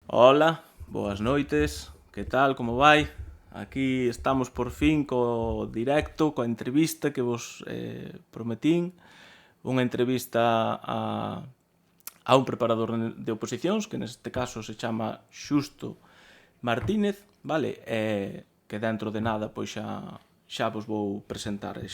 Hola, boas noites, que tal, como vai? Aquí estamos por fin co directo, coa entrevista que vos prometín. Unha entrevista a un preparador de oposicións, que neste caso se chama Xusto Martínez, vale? Que dentro de nada pois xa vos vou presentar e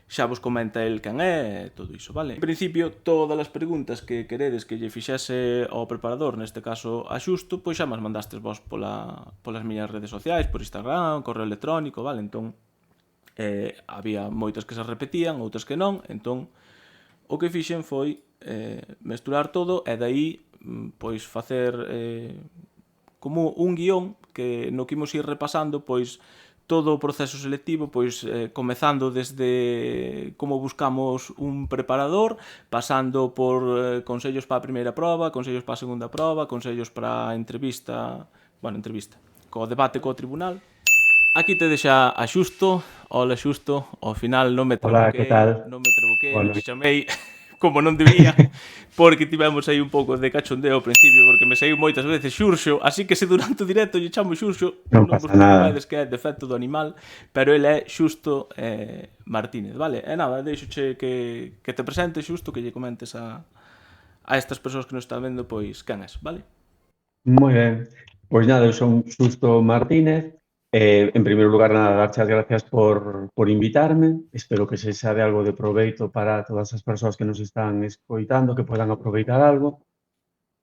xa vos comenta el quen é e todo iso, vale? En principio, todas as preguntas que queredes que lle fixese ao preparador, neste caso a Xusto, pois xa mas mandastes vos polas miñas redes sociais, por Instagram, correo electrónico, vale? Entón, había moitas que se repetían, outras que non, entón, o que fixen foi mesturar todo e dai pois facer como un guión que no que imos ir repasando pois todo o proceso selectivo, pois comezando desde como buscamos un preparador, pasando por consellos para a primeira proba, consellos para a segunda proba, consellos para a entrevista, co debate co tribunal. Aquí te deixa a Xusto. Hola Xusto, ao final Hola, ¿qué tal? non me trabuquei, non Bueno, che chamei como non debía, porque tivemos aí un pouco de cachondeo ao principio, porque me saiu moitas veces Xurxo, así que se durante o directo lle chamo Xurxo, no non vos pasa nada. preocupades que é defecto do animal, pero ele é Xusto Martínez, vale? E nada, deixoche que te presentes Xusto, que lle comentes a estas persoas que nos están vendo, pois, quen és, vale? Moi ben. Pois nada, eu son Xusto Martínez. En primeiro lugar, nada, darche as gracias por invitarme. Espero que se xa de algo de proveito para todas as persoas que nos están escoitando, que podan aproveitar algo.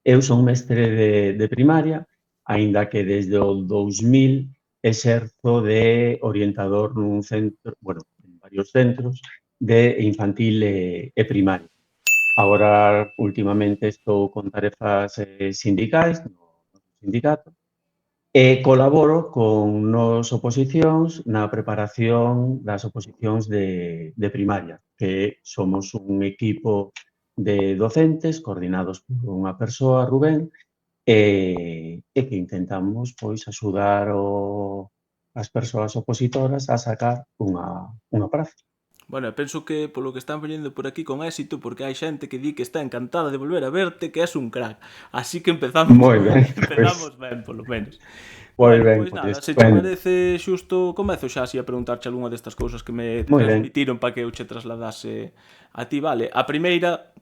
Eu son mestre de primaria, aínda que desde o 2000 exerzo de orientador nun centro, bueno, en varios centros de infantil e primaria. Agora, últimamente, estou con tarefas sindicais no sindicato e colaboro con nos oposicións na preparación das oposicións de primaria, que somos un equipo de docentes coordinados por unha persoa, Rubén, e que intentamos pois axudar as persoas opositoras a sacar unha praza. Bueno, penso que polo que están veñendo por aquí con éxito, porque hai xente que di que está encantada de volver a verte, que és un crack. Así que empezamos Moi ben, empezamos ben, polo menos. moi Bueno, ben, pois pois nada, se che estupendo. parece xusto, comezo xa así a preguntarche algunha destas cousas que me Moi ben. transmitiron para que eu che trasladase a ti, vale? A primeira,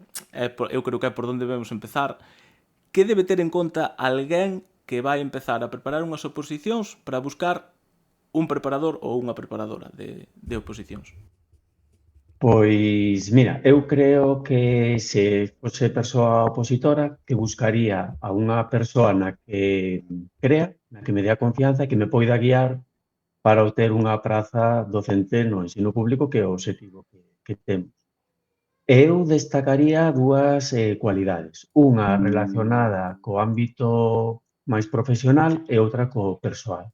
eu creo que é por onde debemos empezar, que debe ter en conta alguén que vai empezar a preparar unhas oposicións para buscar un preparador ou unha preparadora de oposicións? Pois, mira, eu creo que se fose persoa opositora, que buscaría a unha persoa na que crea, na que me dea confianza e que me poida guiar para obter unha praza docente no ensino público, que é o obxectivo que temos. Eu destacaría dúas cualidades, unha relacionada co ámbito máis profesional e outra co persoal.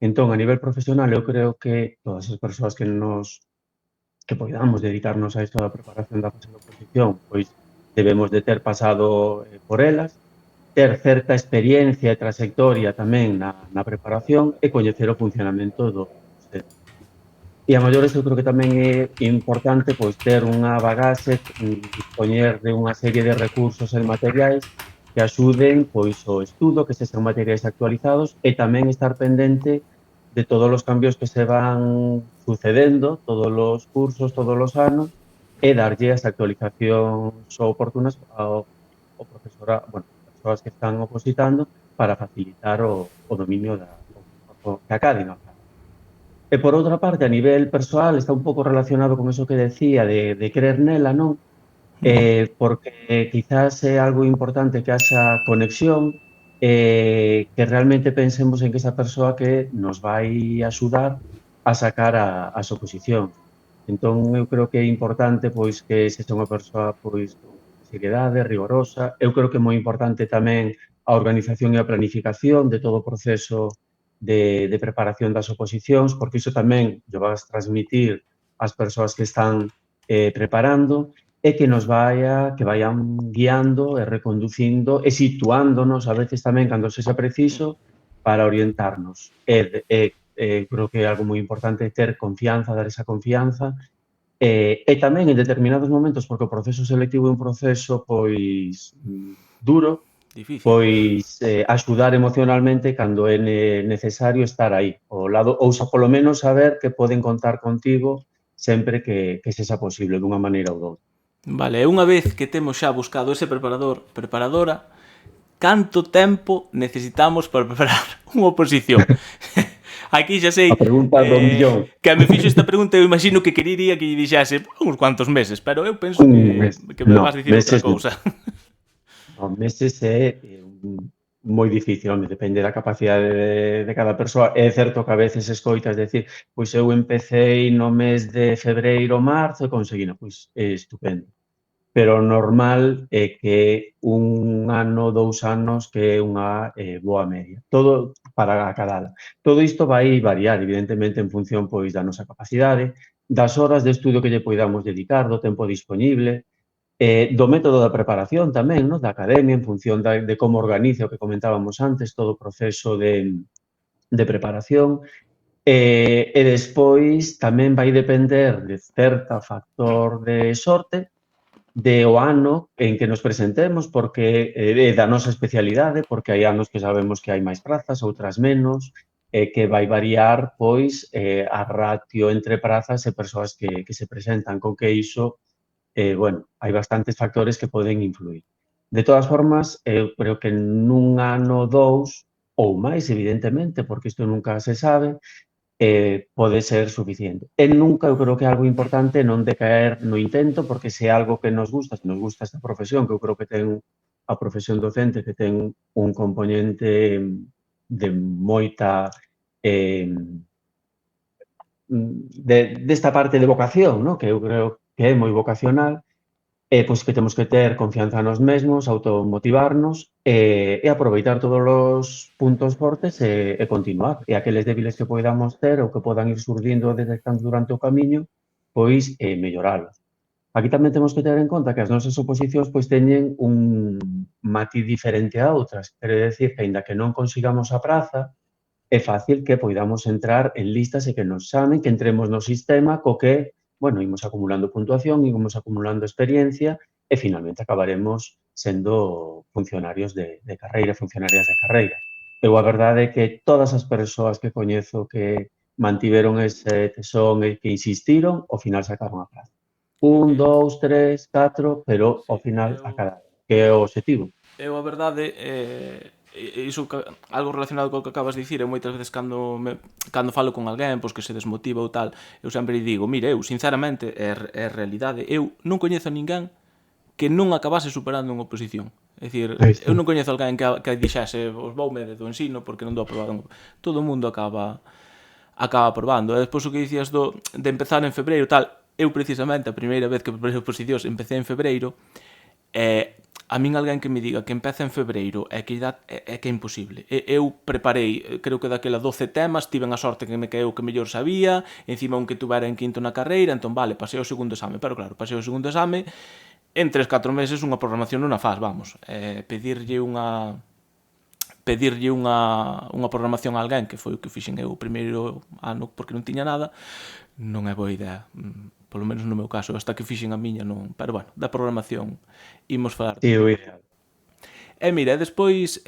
Entón, a nivel profesional, eu creo que todas as persoas que poidamos dedicarnos a isto da preparación da fase de oposición, pois debemos de ter pasado por elas, ter certa experiencia e trayectoria tamén na preparación e coñecer o funcionamento do centro. E a maiores eu creo que tamén é importante pois ter unha bagaxe, dispoñer de unha serie de recursos e materiais que axuden pois o estudo, que se son materiais actualizados e tamén estar pendente de todos os cambios que se van sucedendo, todos os cursos, todos os anos e darlle as actualizacións oportunas ao profesora, bueno, as persoas que están opositando para facilitar o dominio o que acaden a praza. E por outra parte, a nivel persoal, está un pouco relacionado con eso que decía de crer nela, non? Porque quizás é algo importante que haxa conexión, que realmente pensemos en que esa persoa que nos vai axudar a sacar as oposicións. Entón, eu creo que é importante pois que sexa unha persoa pois con seriedade, rigorosa. Eu creo que é moi importante tamén a organización e a planificación de todo o proceso de preparación das oposicións, porque iso tamén lle vas transmitir ás persoas que están preparando e que vayan guiando e reconducindo e situándonos a veces tamén cando sexa preciso para orientarnos. Creo que é algo moi importante ter confianza, dar esa confianza e tamén en determinados momentos, porque o proceso selectivo é un proceso pois duro, Difícil. pois axudar emocionalmente cando é necesario estar aí ao lado, ou polo menos saber que poden contar contigo sempre que sexa posible, dunha maneira ou doutra. Vale, e unha vez que temos xa buscado ese preparador, preparadora, canto tempo necesitamos para preparar unha oposición? Aquí xa sei A pregunta do millón, que me fixo esta pregunta, eu imagino que querería que lle dixase uns cuantos meses, pero eu penso un mes, que me vas no, dicir outra meses non. cousa. No, meses é moi difícil, home, depende da capacidade de cada persoa. É certo que a veces escoitas decir, pois eu empecéi no mes de febreiro, marzo e conseguino, pois estupendo. Pero o normal é que un ano, 2 anos, que é unha boa media. Todo para acadala. Todo isto vai variar, evidentemente, en función pois da nosa capacidade, das horas de estudo que lle poidamos dedicar, do tempo disponible, do método da preparación tamén, no? Da academia, en función de como organiza o que comentábamos antes, todo o proceso de preparación. E despois tamén vai depender de certa factor de sorte, de o ano en que nos presentemos, porque da nosa especialidade, porque hai anos que sabemos que hai máis prazas, outras menos, que vai variar, pois, a ratio entre prazas e persoas que se presentan, con que iso bueno, hai bastantes factores que poden influir. De todas formas, eu creo que nun ano, 2 ou máis, evidentemente, porque isto nunca se sabe, pode ser suficiente. E nunca, eu creo que é algo importante non decaer no intento, porque se é algo que nos gusta, se nos gusta esta profesión, que eu creo que ten a profesión docente, que ten un componente de moita eh, desta parte de vocación, no? Que eu creo que é moi vocacional, pois que temos que ter confianza nos mesmos, automotivarnos e aproveitar todos os puntos fortes e continuar. E aqueles débiles que poidamos ter ou que podan ir surdindo e detectando durante o camiño, pois melloralos. Aquí tamén temos que ter en conta que as nosas oposicións pois teñen un matiz diferente a outras. Quere decir que, aínda que non consigamos a praza, é fácil que poidamos entrar en listas e que nos chamen, que entremos no sistema co que, bueno, imos acumulando puntuación, imos acumulando experiencia e finalmente acabaremos sendo funcionarios de carreira, funcionarias de carreira. Eu a verdade é que todas as persoas que coñezo que mantiveron ese tesón e que insistiron, ao final sacaron a praza. Un, dous, tres, catro, pero ao Sí, final acabaron, que é eu, o obxectivo. eu a verdade iso algo relacionado co que acabas de dicir, eu moitas veces cando falo con alguén pois que se desmotiva ou tal, eu sempre digo, mire, eu sinceramente é realidade, eu non coñezo a ninguén que non acabase superando unha oposición. É dicir, Aí eu está. non coñezo alguén que dixese os voume do ensino porque non dou aprobado. Todo o mundo acaba aprobando. E despois o que dicías de empezar en febreiro tal, eu precisamente a primeira vez que preparei oposicións empecé en febreiro. A min alguén que me diga que empeza en febreiro é que é imposible. Eu preparei, creo que daquela 12 temas, tiven a sorte que me caeu que mellor sabía, encima un que tuvera en quinto na carreira, entón vale, pasei o segundo exame, pero claro, pasei o segundo exame, en 3-4 meses unha programación non a faz, vamos. Pedirlle unha programación a alguén, que foi o que fixen eu o primeiro ano porque non tiña nada, non é boa idea. Polo menos no meu caso, hasta que fixen a miña non, pero bueno, da programación imos falar Sí, o despois. ideal. E mira, despois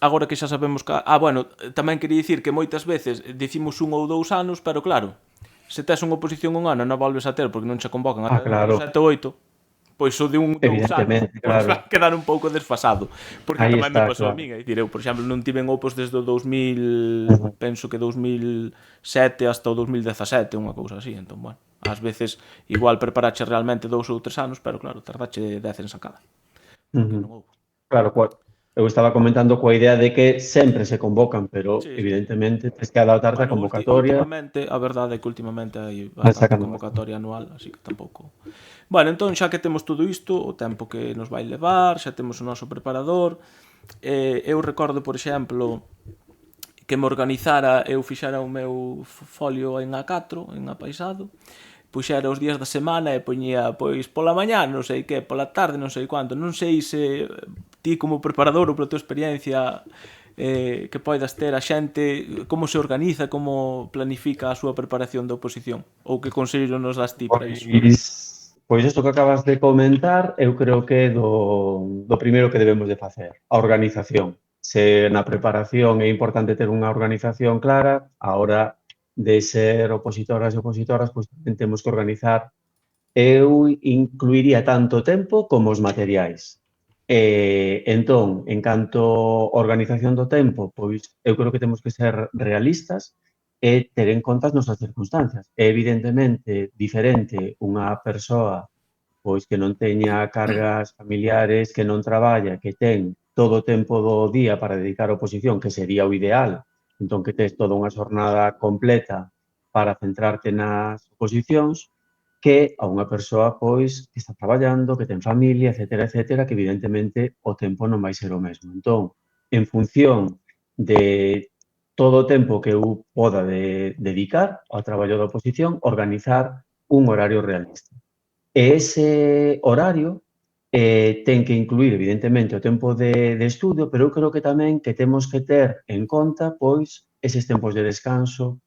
agora que xa sabemos que bueno, tamén quería dicir que moitas veces dicimos 1 ou 2 anos, pero claro, se tes unha oposición un ano non a volves a ter porque non che convocan ata dentro de Claro, 7 ou 8, pois o de 2 anos evidentemente, pois claro. vai quedar un pouco desfasado, porque Aí tamén me está, pasou a claro. min, é dicir, eu, por exemplo, non tiven opos desde o 2000, Ujú. penso que 2007 hasta o 2017, unha cousa así, entón, bueno, ás veces igual preparache realmente 2 ou 3 anos, pero claro, tardache 10 en sacada, porque non Ujú. houve. Claro, eu estaba comentando coa idea de que sempre se convocan, pero Sí, sí. evidentemente tes que adaptarte á Bueno, convocatoria últimamente, a verdade é que últimamente hai van bastante sacando bastante. convocatoria anual, así que tampouco. Bueno, entón, xa que temos todo isto, o tempo que nos vai levar, xa temos o noso preparador, eu recordo, por exemplo, que me organizara, eu fixara o meu folio en A4, en apaisado, puxera os días da semana e poñía, pois, pola mañá, non sei que, pola tarde, non sei cuánto, non sei se ti como preparador ou pola tua experiencia que poidas ter a xente, como se organiza, como planifica a súa preparación da oposición, ou que consello nos das ti para Pois iso? Pois isto que acabas de comentar, eu creo que é do primeiro que debemos de facer, a organización. Se na preparación é importante ter unha organización clara, a hora de ser opositoras e opositoras, pois tamén temos que organizar. Eu incluiría tanto o tempo como os materiais. Entón, en canto a organización do tempo, pois eu creo que temos que ser realistas e ter en conta as nosas circunstancias. É evidentemente diferente unha persoa pois que non teña cargas familiares, que non traballa, que ten todo o tempo do día para dedicar a oposición, que sería o ideal, entón que tes toda unha xornada completa para centrarte nas oposicións, que a unha persoa, pois, que está traballando, que ten familia, etcétera, que evidentemente o tempo non vai ser o mesmo. Entón, en función de todo o tempo que eu poda dedicar ao traballo da oposición, organizar un horario realista. E ese horario ten que incluir, evidentemente, o tempo de estudio, pero eu creo que tamén que temos que ter en conta, pois, eses tempos de descanso,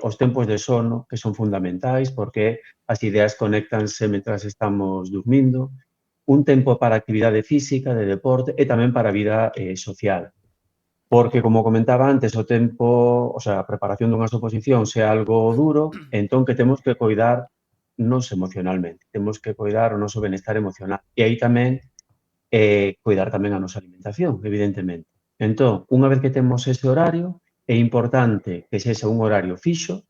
os tempos de sono, que son fundamentais, porque as ideas conéctanse mentras estamos dormindo, un tempo para actividade física, de deporte e tamén para a vida social. Porque, como comentaba antes, o tempo, o sea, a preparación dunhas oposicións é algo duro, entón que temos que coidar nos emocionalmente, temos que coidar o noso benestar emocional. E aí tamén coidar tamén a nosa alimentación, evidentemente. Entón, unha vez que temos ese horario, é importante que sexa un horario fixo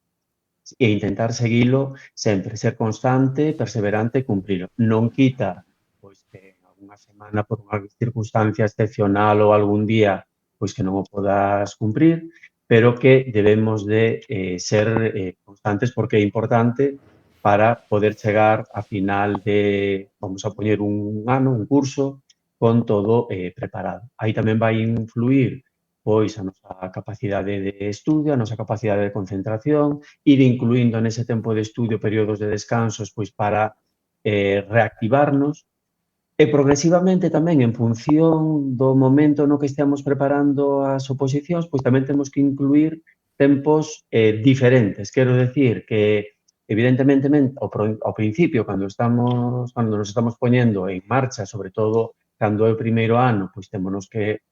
e intentar seguilo sempre, ser constante, perseverante e cumprilo. Non quita, pois, que algunha semana por unha circunstancia excepcional ou algún día, pois que non o podas cumprir, pero que debemos de ser constantes porque é importante para poder chegar a final de, vamos a poñer un ano, un curso, con todo preparado. Aí tamén vai influir pois a nosa capacidade de estudio, a nosa capacidade de concentración, ir incluindo nese tempo de estudio períodos de descansos pois para reactivarnos e progresivamente tamén en función do momento no que esteamos preparando as oposicións, pois tamén temos que incluir tempos diferentes. Quero decir que evidentemente ao principio cando nos estamos poñendo en marcha, sobre todo cando é o primeiro ano, pois témonos que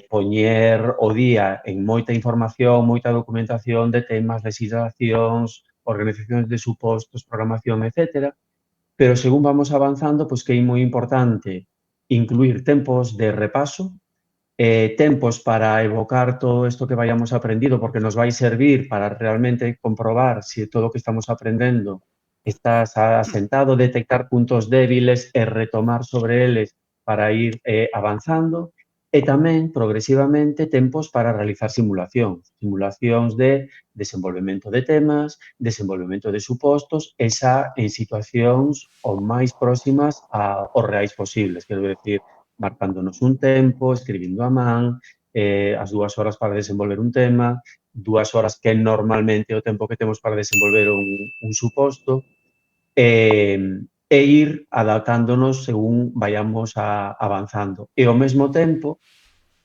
poñer o día en moita información, moita documentación de temas, legislacións, organizacións de supostos, programación, etcétera, pero según vamos avanzando, pois que é moi importante incluir tempos de repaso, tempos para evocar todo isto que vayamos aprendido, porque nos vai servir para realmente comprobar se todo o que estamos aprendendo está asentado, detectar puntos débiles e retomar sobre eles para ir avanzando. E tamén, progresivamente, tempos para realizar simulacións de desenvolvemento de temas, desenvolvemento de supostos, e xa en situacións o máis próximas aos reais posibles. Quero decir, marcándonos un tempo, escribindo a man, as 2 horas para desenvolver un tema, 2 horas que normalmente é o tempo que temos para desenvolver un suposto, e ir adaptándonos según vayamos avanzando. E ao mesmo tempo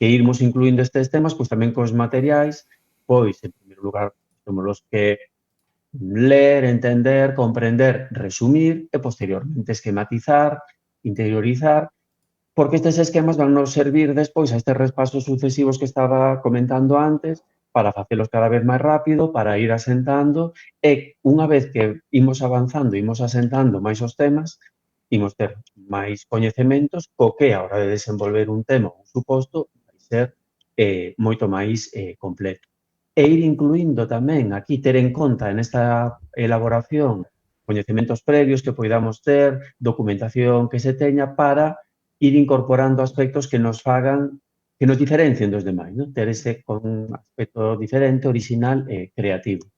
que irmos incluindo estes temas, pois tamén cos materiais, pois, en primeiro lugar, temos os que ler, entender, comprender, resumir e, posteriormente, esquematizar, interiorizar, porque estes esquemas van nos servir despois a estes repasos sucesivos que estaba comentando antes para facelos cada vez máis rápido, para ir asentando e unha vez que imos avanzando, imos asentando máis os temas, imos ter máis coñecementos co que a hora de desenvolver un tema ou un suposto vai ser moito máis completo. E ir incluindo tamén aquí, ter en conta nesta elaboración coñecementos previos que poidamos ter, documentación que se teña para ir incorporando aspectos que nos fagan, que nos diferencien dos demais, non? Ter ese con aspecto diferente, orixinal e creativo.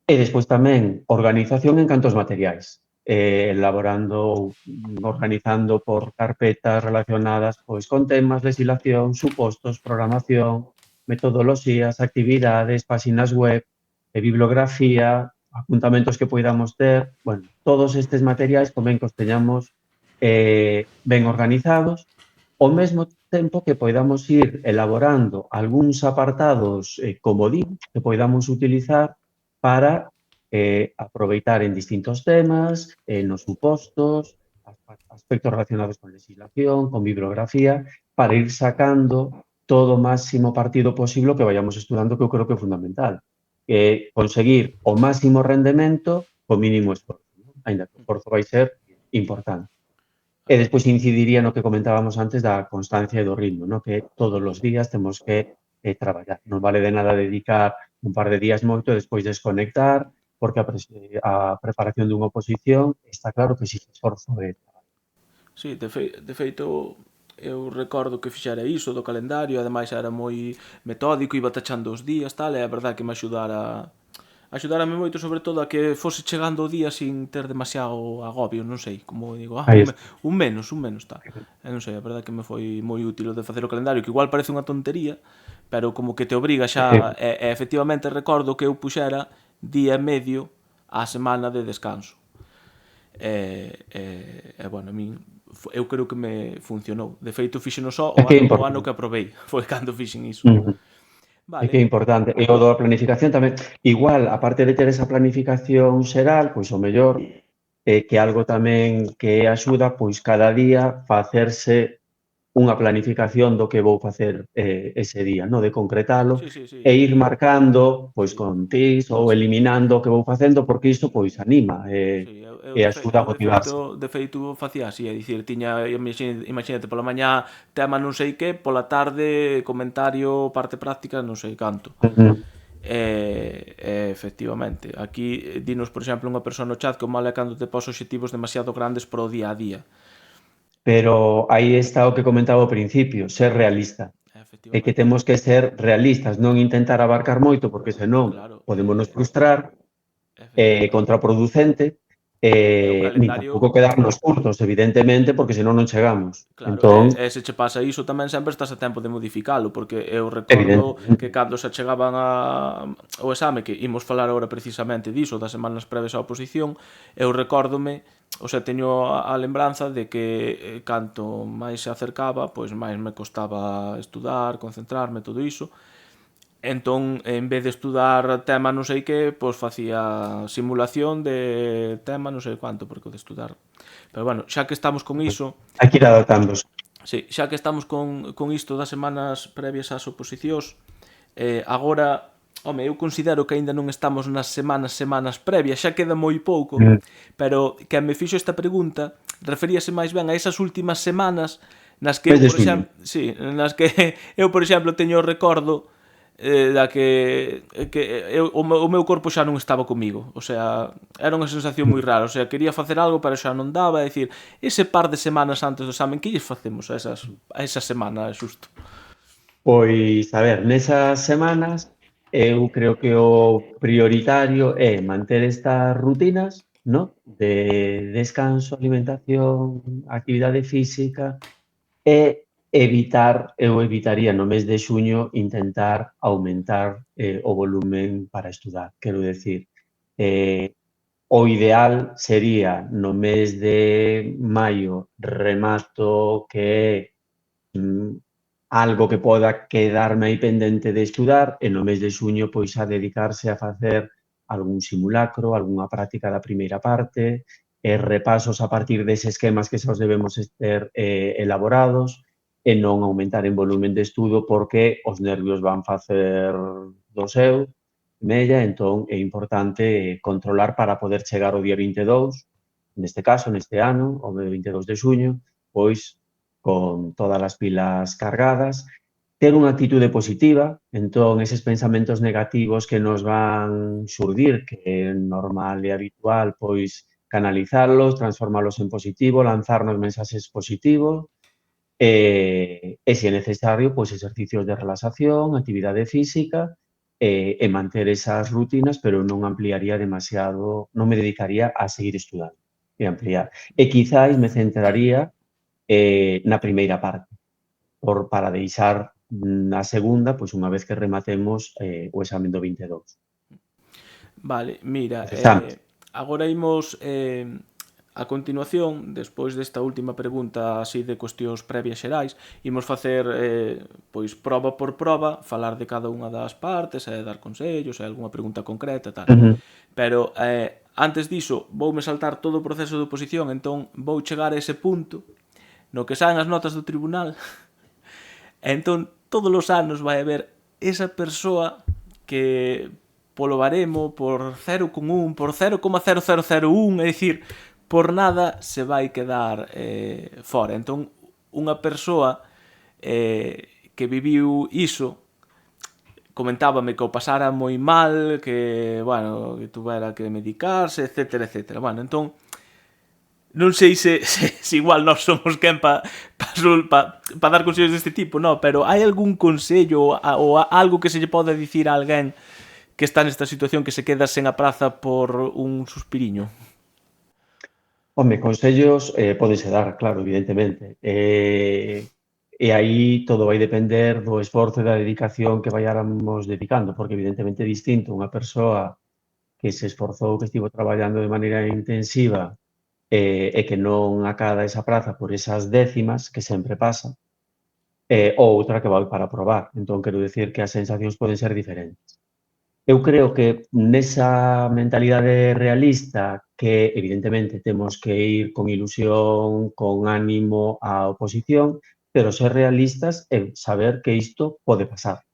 E despois tamén organización en canto aos materiais, elaborando, organizando por carpetas relacionadas pois con temas, legislación, supostos, programación, metodoloxías, actividades, páxinas web, bibliografía, apuntamentos que poidamos ter, bueno, todos estes materiais convén que os teñamos ben organizados, ao mesmo tempo que poidamos ir elaborando algúns apartados comodín que poidamos utilizar para aproveitar en distintos temas, nos supostos, aspectos relacionados con legislación, con bibliografía, para ir sacando todo o máximo partido posible que vayamos estudando, que eu creo que é fundamental. Conseguir o máximo rendemento co mínimo esforzo, ¿no? Ainda que o esforzo vai ser importante. E despois incidiría no que comentábamos antes da constancia e do ritmo, ¿no? Que todos os días temos que traballar. Non vale de nada dedicar un par de días moito e despois desconectar, porque a preparación dunha oposición está claro que exixe esforzo e traballo. Sí, de feito, eu recordo que fixera iso do calendario, ademais era moi metódico, iba tachando os días, tal, e é verdade que me axudarame moito, sobre todo, a que fose chegando o día sin ter demasiado agobio, non sei, como digo, Aí está. un menos, tal. E non sei, a verdade que me foi moi útil o de facer o calendario, que igual parece unha tontería, pero como que te obriga xa, e efectivamente recordo que eu puxera día e medio á semana de descanso. Bueno, a min eu creo que me funcionou. De feito, fixeno só É que é o ano importante. que aprobei. Foi cando fixen iso. É que Vale. é importante. E o da planificación tamén, igual, aparte de ter esa planificación xeral, pois o mellor que algo tamén que axuda, pois cada día facerse unha planificación do que vou facer ese día, no? De concretalo Sí, sí, e sí. ir marcando pois Sí. con tics ou Sí. eliminando o que vou facendo porque iso pois anima Sí, e axuda a motivarse. de feito facía así, é dicir, tiña, imagínate, pola mañá tema non sei que, pola tarde comentario, parte práctica, non sei canto. Efectivamente, aquí dinos, por exemplo, unha persoa no chat que o mal é cando te pos obxectivos demasiado grandes para o día a día. Pero aí está o que comentaba ao principio, ser realista. É que Efectivamente, temos que ser realistas, non intentar abarcar moito, porque senón claro, podémonos frustrar, efectivamente. contraproducente, E o nin calendario, tampouco quedarnos curtos, evidentemente, porque senón non chegamos. claro, Entón, se che pasa iso tamén sempre estás a tempo de modificalo, porque eu recordo evidentemente. que cando se chegaban o exame, que imos falar agora precisamente diso, das semanas previas á oposición, eu recórdome, o sea, teño a lembranza de que canto máis se acercaba, pois máis me costaba estudar, concentrarme, todo iso. Entón, en vez de estudar tema non sei que, pois facía simulación de tema non sei cuánto, porque o de estudar. Pero bueno, xa que estamos con iso, Hai que ir adaptándose. sí, xa que estamos con isto das semanas previas ás oposicións, agora, home, eu considero que aínda non estamos nas semanas previas, xa queda moi pouco, pero que me fixo esta pregunta referíase máis ben a esas últimas semanas nas que Mes eu, de por xuño. exemplo, sí, nas que eu, por exemplo, teño o recordo da que o meu corpo xa non estaba comigo, o sea, era unha sensación moi rara, o sea, quería facer algo pero xa non daba, é dicir, ese par de semanas antes do examen, que lles facemos a esa semana, xusto? Pois, a ver, nesas semanas eu creo que o prioritario é manter estas rutinas, ¿no? De descanso, alimentación, actividade física e eu evitaría no mes de xuño intentar aumentar o volumen para estudar. Quero decir, eh, o ideal sería no mes de maio remato que é algo que poda quedarme aí pendente de estudar e no mes de xuño pois a dedicarse a facer algún simulacro, algunha práctica da primeira parte, repasos a partir deses esquemas que xa os debemos ter elaborados e non aumentar en volumen de estudo porque os nervios van facer do seu, mella, entón é importante controlar para poder chegar ao día 22, neste caso, neste ano, o 22 de xuño, pois con todas as pilas cargadas, ter unha actitude positiva, entón eses pensamentos negativos que nos van xurdir, que é normal e habitual, pois canalizalos, transformalos en positivo, lanzarnos mensaxes positivos, e se é necesario, pois exercicios de relaxación, actividade física, e manter esas rutinas, pero non ampliaría demasiado, non me dedicaría a seguir estudando, e ampliar. E quizáis me centraría na primeira parte, para deixar na segunda, pois unha vez que rematemos o examen do 22. Vale, mira, Os exames. agora imos a continuación, despois desta última pregunta así de cuestións previas xerais, imos facer pois proba por proba, falar de cada unha das partes e dar consellos e algunha pregunta concreta e tal. Pero antes diso, voume saltar todo o proceso de oposición, entón vou chegar a ese punto no que saen as notas do tribunal e entón todos os anos vai haber esa persoa que polo baremo, por 0,1, por 0,0001, é dicir, por nada se vai quedar fora. Entón, unha persoa que viviu iso comentábame que o pasara moi mal, que, bueno, que tuvera que medicarse, etcétera, etcétera. Bueno, entón, non sei se igual nós somos quen pa dar consellos deste tipo, no, pero hai algún consello ou algo que se lle pode dicir a alguén que está nesta situación que se queda sen a praza por un suspiriño? Home, consellos pódense dar, claro, evidentemente. E aí todo vai depender do esforzo e da dedicación que vayáramos dedicando, porque evidentemente é distinto unha persoa que se esforzou, que estivo traballando de maneira intensiva e que non acada esa praza por esas décimas, que sempre pasa, ou outra que vai para probar. Entón, quero dicir que as sensacións poden ser diferentes. Eu creo que nesa mentalidade realista que evidentemente temos que ir con ilusión, con ánimo á oposición, pero ser realistas e saber que isto pode pasar.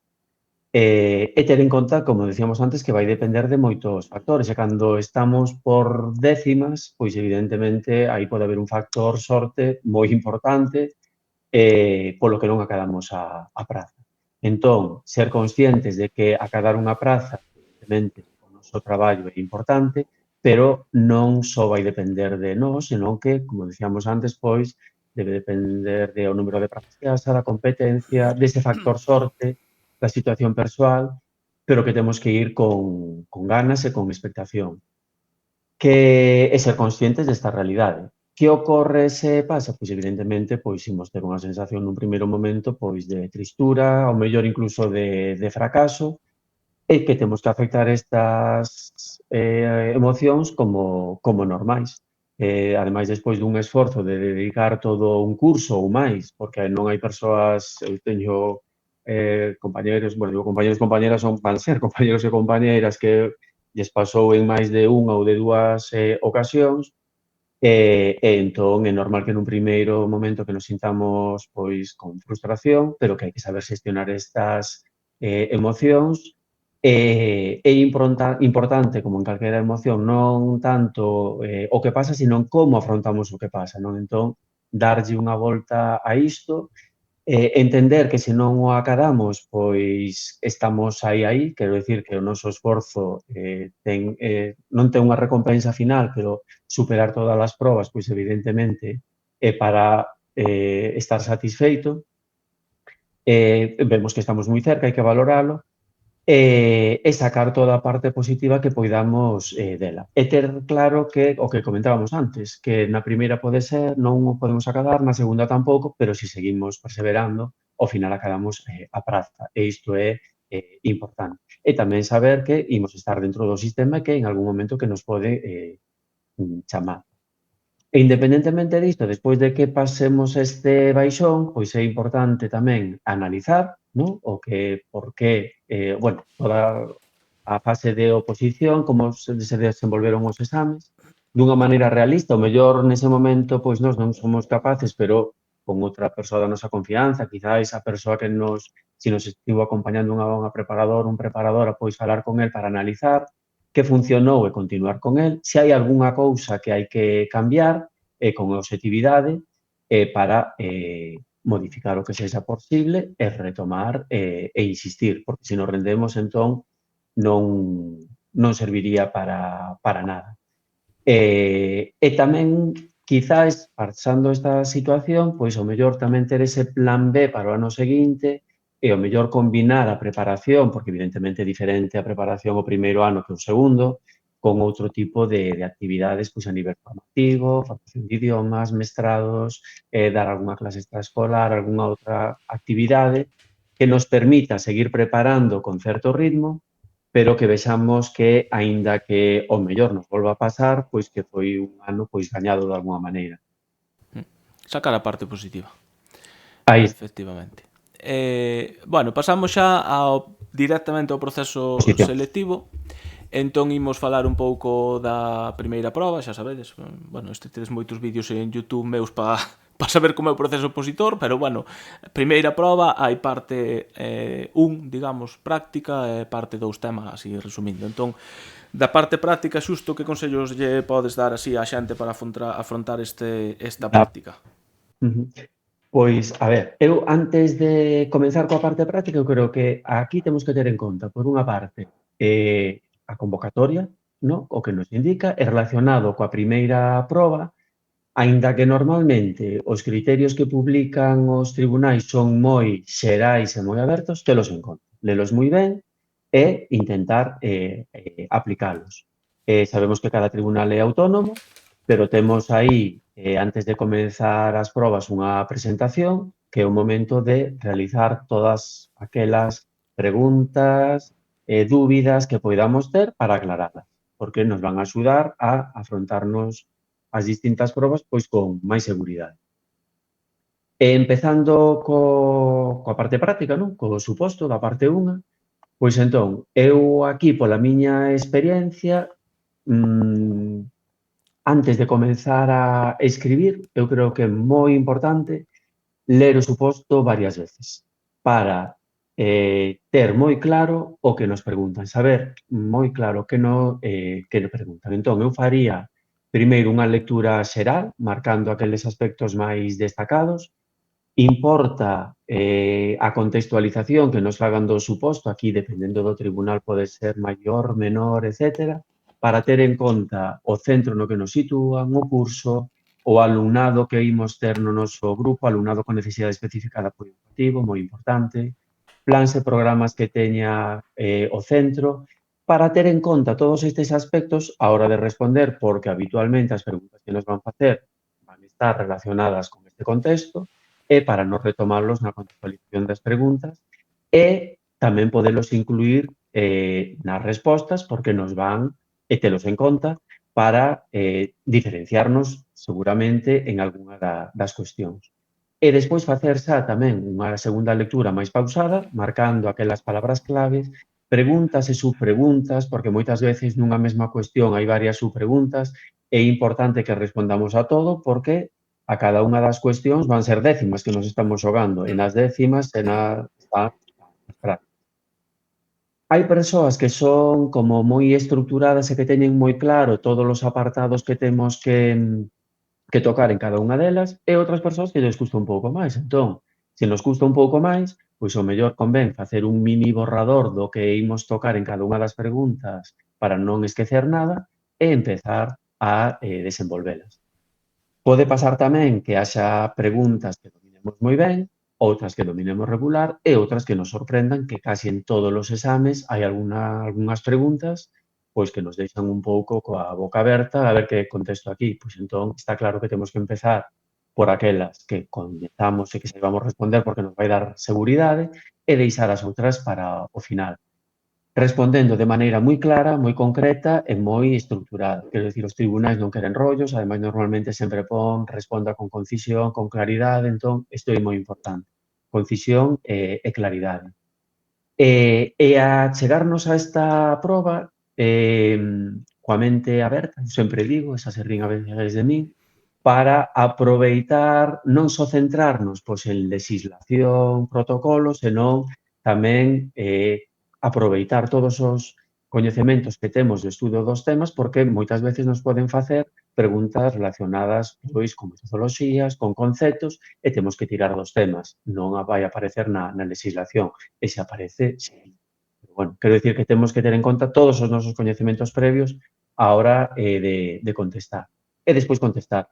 E ter en conta, como decíamos antes, que vai depender de moitos factores e cando estamos por décimas, pois evidentemente aí pode haber un factor sorte moi importante polo que non acadamos a praza. Entón, ser conscientes de que acadar unha praza, evidentemente, o noso traballo é importante, pero non só vai depender de nós, senón que, como decíamos antes, pois, debe depender do número de prazas que haxa, da competencia, dese factor sorte, da situación persoal, pero que temos que ir con ganas e con expectación. E ser conscientes desta realidade. Que ocorre se pasa? Pois evidentemente, pois imos ter unha sensación nun primeiro momento pois de tristura, ao mellor incluso de fracaso, e que temos que afectar estas emocións como normais. Ademais, despois dun esforzo de dedicar todo un curso ou máis, porque non hai persoas, eu teño compañeros, bueno, digo compañeros e compañeras, van ser compañeros e compañeiras que lles pasou en máis de unha ou de dúas ocasións, entón é normal que nun primeiro momento que nos sintamos pois con frustración, pero que hai que saber xestionar estas emocións. É importante, como en calquera emoción, non tanto o que pasa, sino como afrontamos o que pasa, non? Entón, darlle unha volta a isto, entender que se non o acadamos, pois estamos aí, quero dicir que o noso esforzo non ten unha recompensa final, pero superar todas as probas, pois evidentemente é para estar satisfeito. Vemos que estamos moi cerca, hai que valoralo, e sacar toda a parte positiva que poidamos dela. E ter claro que, o que comentábamos antes, que na primeira pode ser, non o podemos acadar, na segunda tampouco, pero se seguimos perseverando, ao final acadamos a praza. E isto é importante. E tamén saber que imos estar dentro do sistema e que en algún momento que nos pode chamar. E independentemente disto, despois de que pasemos este baixón, pois é importante tamén analizar, non? O que, por que, bueno, toda a fase de oposición, como se desenvolveron os exames, dunha maneira realista, o mellor nese momento, pois nós non somos capaces, pero con outra persoa da nosa confianza, quizáis a persoa que se nos estivo acompañando unha preparador, un preparadora, pois falar con el para analizar que funcionou e continuar con el, se hai algunha cousa que hai que cambiar con objetividade para modificar o que sexa posible e retomar e insistir, porque se nos rendemos entón non serviría para nada. E tamén, quizás, pasando esta situación, pois o mellor tamén ter ese plan B para o ano seguinte e o mellor combinar a preparación, porque evidentemente é diferente a preparación o primeiro ano que o segundo, con outro tipo de actividades pois a nivel formativo, formación de idiomas, mestrados, dar algunha clase extraescolar, algunha outra actividade que nos permita seguir preparando con certo ritmo, pero que vexamos que, aínda que o mellor nos volva a pasar, pois que foi un ano pois gañado de alguma maneira. Sacar a parte positiva. Aí está, Efectivamente. Bueno, pasamos xa directamente ao proceso posición. selectivo. Entón imos falar un pouco da primeira proba, xa sabedes. Bueno, tedes moitos vídeos en YouTube meus para saber como é o proceso opositor, pero bueno, primeira proba hai parte 1, digamos, práctica e parte 2 tema, así resumindo. Entón, da parte práctica, xusto, que consellos lle podes dar así á xente para afrontar esta Da, práctica? Pois, a ver, eu antes de comenzar coa parte práctica, eu creo que aquí temos que ter en conta, por unha parte, a convocatoria, no? O que nos indica, e relacionado coa primeira proba, aínda que normalmente os criterios que publican os tribunais son moi xerais e moi abertos, telos en conta, lelos moi ben e intentar aplicalos. Sabemos que cada tribunal é autónomo, pero temos aí, antes de comenzar as probas, unha presentación que é o momento de realizar todas aquelas preguntas e dúbidas que poidamos ter para aclaralas, porque nos van a axudar a afrontarnos as distintas probas pois con máis seguridade. Empezando coa parte práctica, non? Co suposto da parte 1, pois entón, eu aquí pola miña experiencia, antes de comenzar a escribir, eu creo que é moi importante ler o suposto varias veces para ter moi claro o que nos preguntan, saber moi claro que nos preguntan. Entón, eu faría primeiro unha lectura xeral, marcando aqueles aspectos máis destacados. Importa a contextualización que nos fagan do suposto, aquí dependendo do tribunal pode ser maior, menor, etcétera, para ter en conta o centro no que nos sitúan, o curso, o alumnado que imos ter no noso grupo, alumnado con necesidade específica de apoio educativo, moi importante, plans e programas que teña o centro, para ter en conta todos estes aspectos á hora de responder, porque habitualmente as preguntas que nos van facer van estar relacionadas con este contexto, e para non retomalos na contextualización das preguntas e tamén podelos incluir nas respostas porque nos van telos en conta para diferenciarnos seguramente en algunha das cuestións. E despois facer xa tamén unha segunda lectura máis pausada, marcando aquelas palabras claves, preguntas e subpreguntas, porque moitas veces nunha mesma cuestión hai varias subpreguntas, é importante que respondamos a todo porque a cada unha das cuestións van ser décimas que nos estamos xogando, e nas décimas están as prácticas. Hai persoas que son como moi estructuradas e que teñen moi claro todos os apartados que temos que tocar en cada unha delas, e outras persoas que lles custa un pouco máis. Entón, se nos custa un pouco máis, pois o mellor convén facer un mini borrador do que imos tocar en cada unha das preguntas para non esquecer nada e empezar a desenvolvelas. Pode pasar tamén que haxa preguntas que dominemos moi ben, outras que dominemos regular e outras que nos sorprendan que casi en todos os exames hai algunhas preguntas pois que nos deixan un pouco coa boca aberta a ver que contesto aquí. Pois entón está claro que temos que empezar por aquelas que coñezamos e que saibamos responder porque nos vai dar seguridade e deixar as outras para o final, respondendo de maneira moi clara, moi concreta e moi estruturada. Quero dicir, os tribunais non queren rollos, ademais normalmente sempre responda con concisión, con claridade, entón isto é moi importante. Concisión e claridade. E a chegarnos a esta proba, coa mente aberta, sempre digo, esa se rin a veces de min, para aproveitar, non só centrarnos pois, en legislación, protocolos, senón tamén aproveitar todos os coñecementos que temos de estudo dos temas porque moitas veces nos poden facer preguntas relacionadas pois con metodoloxías, con conceptos e temos que tirar dos temas. Non vai aparecer na legislación e se aparece, sí. Pero, bueno, quero dicir que temos que ter en conta todos os nosos coñecementos previos á hora de contestar. E despois contestar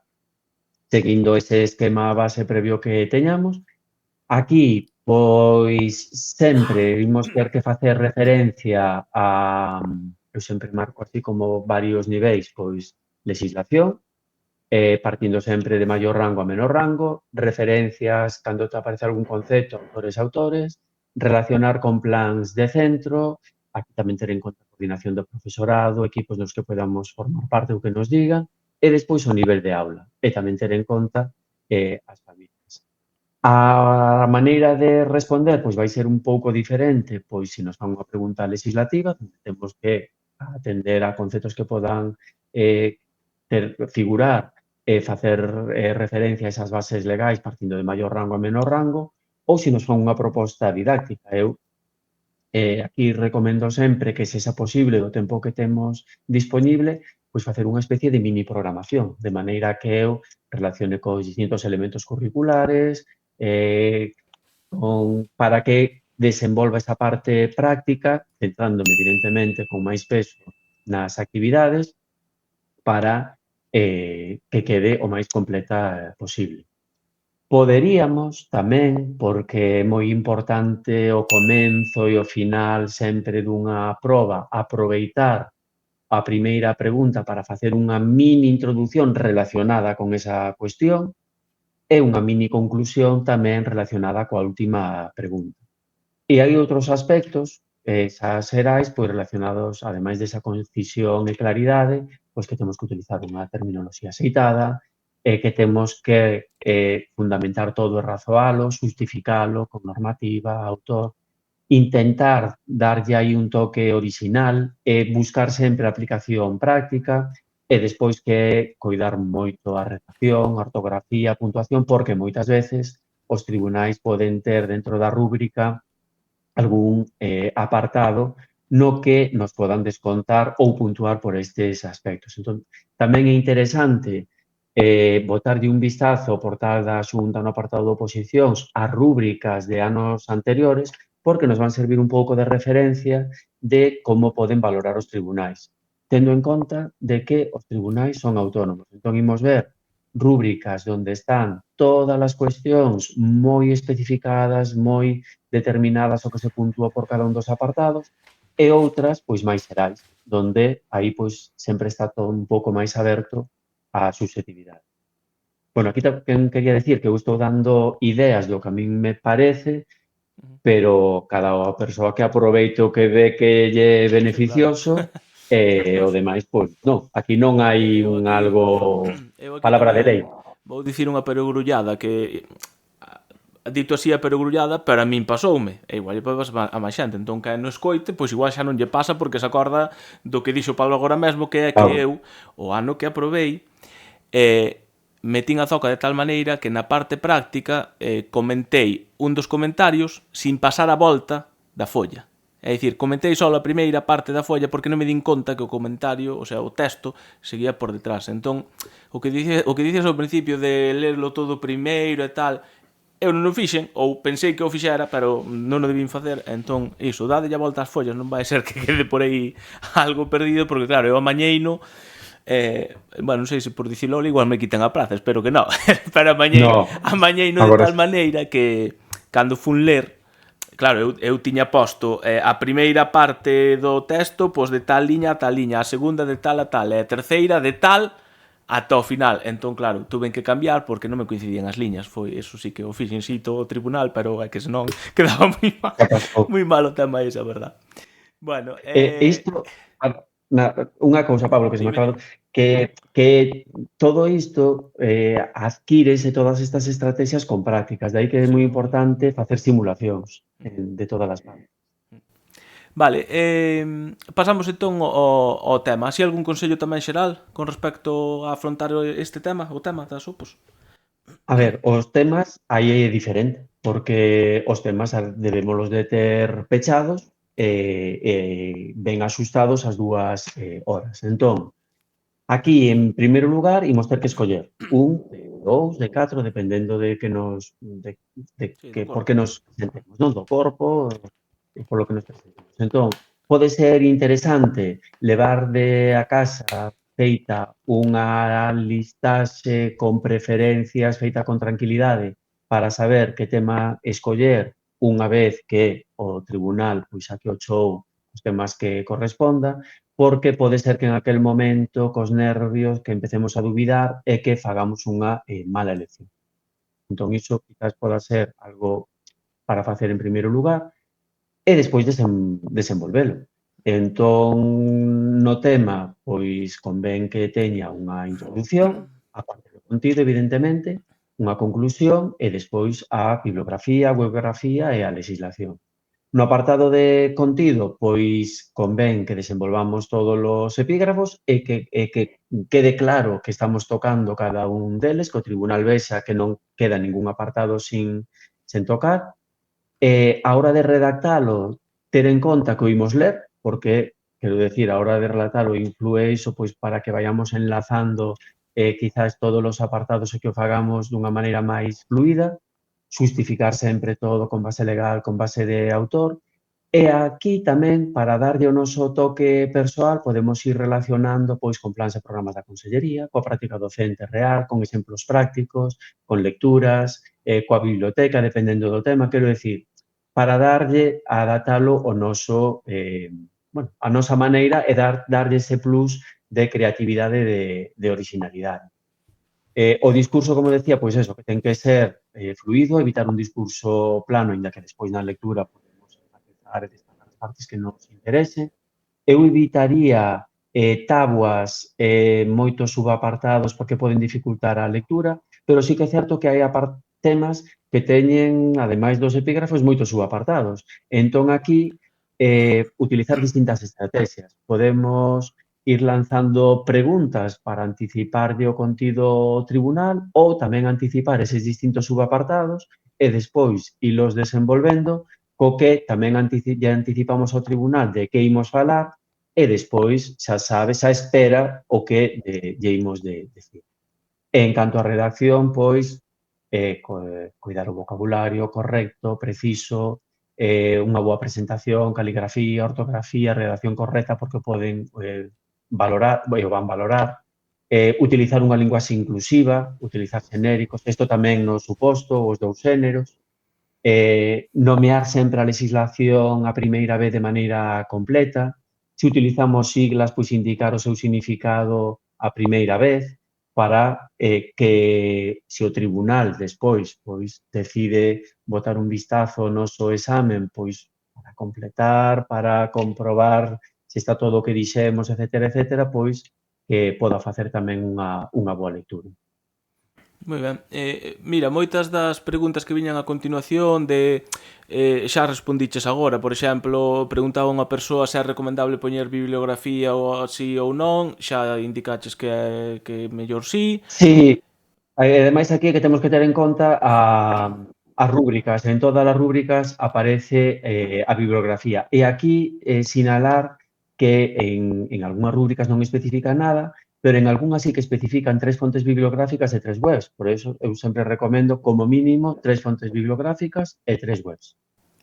seguindo ese esquema base previo que teñamos. Aquí, pois, sempre imos ter que facer referencia a, eu sempre marco así como varios niveis, pois, legislación, partindo sempre de maior rango a menor rango, referencias cando te aparece algún concepto, autores, relacionar con plans de centro, Aquí tamén ter en conta a coordinación do profesorado, equipos nos que podamos formar parte ou que nos digan, e despois o nivel de aula, e tamén ter en conta as familias. A maneira de responder pois vai ser un pouco diferente, pois se nos fan unha pregunta legislativa, donde temos que atender a conceptos que podan figurar e facer referencia a esas bases legais partindo de maior rango a menor rango, ou se nos fan unha proposta didáctica. Eu aquí recomendo sempre que, se xa posible, do tempo que temos dispoñible, pois facer unha especie de mini programación, de maneira que eu relacione cos distintos elementos curriculares, para que desenvolva esa parte práctica, centrándome evidentemente con máis peso nas actividades, para que quede o máis completa posible. Poderíamos tamén, porque é moi importante o comenzo e o final sempre dunha proba, aproveitar a primeira pregunta para facer unha mini introdución relacionada con esa cuestión e unha mini conclusión tamén relacionada coa última pregunta. E hai outros aspectos, xa xerais, pois relacionados, ademais desa concisión e claridade, pois que temos que utilizar unha terminoloxía axeitada, que temos que fundamentar todo e razoalo, xustificalo con normativa, autor, intentar darlle aí un toque orixinal e buscar sempre a aplicación práctica e despois que coidar moito a redacción, a ortografía, a puntuación, porque moitas veces os tribunais poden ter dentro da rúbrica algún apartado no que nos podan descontar ou puntuar por estes aspectos. Entón, tamén é interesante botarlle un vistazo ao portal da Xunta no apartado de oposicións ás rúbricas de anos anteriores, porque nos van servir un pouco de referencia de como poden valorar os tribunais, tendo en conta de que os tribunais son autónomos. Entón, imos ver rúbricas onde están todas as cuestións moi especificadas, moi determinadas o que se puntúa por cada un dos apartados, e outras, pois, máis xerais, donde aí, pois, sempre está todo un pouco máis aberto á subxetividade. Bueno, aquí tamén quería decir que eu estou dando ideas do que a min me parece, pero cada persoa que aproveite o que ve que lle é Sí, claro. beneficioso, e o demais, pois, non. Aquí non hai Eu un aquí algo eu aquí palabra de lei. tamén vou dicir unha perogrullada que dito así a perogrullada, pero a min pasoume, e igual lle pasa a máis xente, entón que no escoite, pois igual xa non lle pasa porque se acorda do que dixo Pablo agora mesmo, que é que Claro. eu, o ano que aprobei, metín a zoca de tal maneira que na parte práctica comentei un dos comentarios sin pasar a volta da folla. É dicir, comentei só a primeira parte da folla porque non me din conta que o comentario, o sea, o texto, seguía por detrás. Entón, o que dices ao principio de lerlo todo primeiro e tal, eu non o fixen, ou pensei que o fixera, pero non o debín facer, entón, iso, dadelle a volta ás follas, non vai ser que quede por aí algo perdido, porque claro, eu amañeino, bueno, non sei se por dicilo igual me quiten a praza, espero que non, pero No, amañeino de agora tal maneira que cando fun ler, claro, eu tiña posto a primeira parte do texto pois de tal liña a tal liña, a segunda de tal a tal, e a terceira de tal ata o final. Entón, claro, tuve que cambiar porque non me coincidían as liñas. Foi, eso sí que o fixen xito o tribunal, pero é que senón quedaba pasou. moi mal o tema ese, a verdad. Bueno, Isto, unha cousa, Pablo, que se me dime, acaba dime. que todo isto adquírese todas estas estrategias con prácticas, de aí que é moi Sí. importante facer simulacións de todas as partes. Vale, pasamos entón ao tema. Así algún consello tamén xeral con respecto a afrontar este tema, o tema das opos? A ver, os temas aí é diferente, porque os temas debémolos de ter pechados ben axustados ás 2 horas. Entón, aquí, en primeiro lugar, imos ter que escoller un, de 2, de 4, dependendo de que Sí, do por corpo. que nos presentemos, non? Do corpo e polo que nos presentemos. Entón, pode ser interesante levar de a casa feita unha listaxe con preferencias, feita con tranquilidade, para saber que tema escoller unha vez que o tribunal pois xa que o chou os temas que corresponda, porque pode ser que en aquel momento, cos nervios, que empecemos a dubidar e que fagamos unha mala elección. Entón, iso quizás poda ser algo para facer en primeiro lugar e despois desenvolvelo. Entón, no tema, pois convén que teña unha introdución, a parte do contido, evidentemente, unha conclusión e despois a bibliografía, a webografía e a legislación. No apartado de contido, pois convén que desenvolvamos todos os epígrafos e que quede claro que estamos tocando cada un deles, que o tribunal vexa que non queda ningún apartado sen tocar. A hora de redactalo, ter en conta que o imos ler, porque, quero decir, a hora de relatarlo inflúe iso pois para que vayamos enlazando quizás todos os apartados e que o fagamos dunha maneira máis fluida, xustificar sempre todo con base legal, con base de autor, e aquí tamén, para darlle o noso toque persoal, podemos ir relacionando pois con plans e programas da Consellería, coa práctica docente real, con exemplos prácticos, con lecturas, coa biblioteca, dependendo do tema. Quero decir, para darlle, adaptalo o noso, bueno, a nosa maneira e darlle ese plus de creatividade de orixinalidade. O discurso, como decía, pois eso, que ten que ser fluido, evitar un discurso plano, inda que despois na lectura podemos enfatizar e destacar as partes que nos interesen. Eu evitaría táboas e moitos subapartados porque poden dificultar a lectura, pero sí que é certo que hai temas que teñen, ademais dos epígrafos, moitos subapartados. Entón, aquí, utilizar distintas estrategias. Podemos ir lanzando preguntas para anticiparlle o contido ao tribunal ou tamén anticipar eses distintos subapartados e despois ilos desenvolvendo co que tamén lle anticipamos ao tribunal de que imos falar e despois xa sabe, xa espera o que lle imos decir. En canto á redacción, pois, coidar o vocabulario correcto, preciso, unha boa presentación, caligrafía, ortografía, redacción correcta, porque poden valorar, o van valorar, utilizar unha linguaxe inclusiva, utilizar xenéricos, isto tamén no suposto, os dous xéneros, nomear sempre a legislación a primeira vez de maneira completa, se utilizamos siglas, pois indicar o seu significado a primeira vez, para que se o tribunal despois pois decide botar un vistazo ao noso examen, pois para completar, para comprobar se está todo o que dixemos, etcétera, pois que poda facer tamén unha boa lectura. Moi ben. Mira, moitas das preguntas que viñan a continuación xa respondiches agora. Por exemplo, preguntaba unha persoa se é recomendable poñer bibliografía ou así ou non. Xa indicaches que mellor sí. Sí, ademais aquí que temos que ter en conta as rúbricas. En todas as rúbricas aparece a bibliografía. E aquí sinalar que en algunhas rúbricas non especifica nada, pero en algunhas sí que especifican 3 fontes bibliográficas e 3 webs. Por eso eu sempre recomendo como mínimo 3 fontes bibliográficas e 3 webs.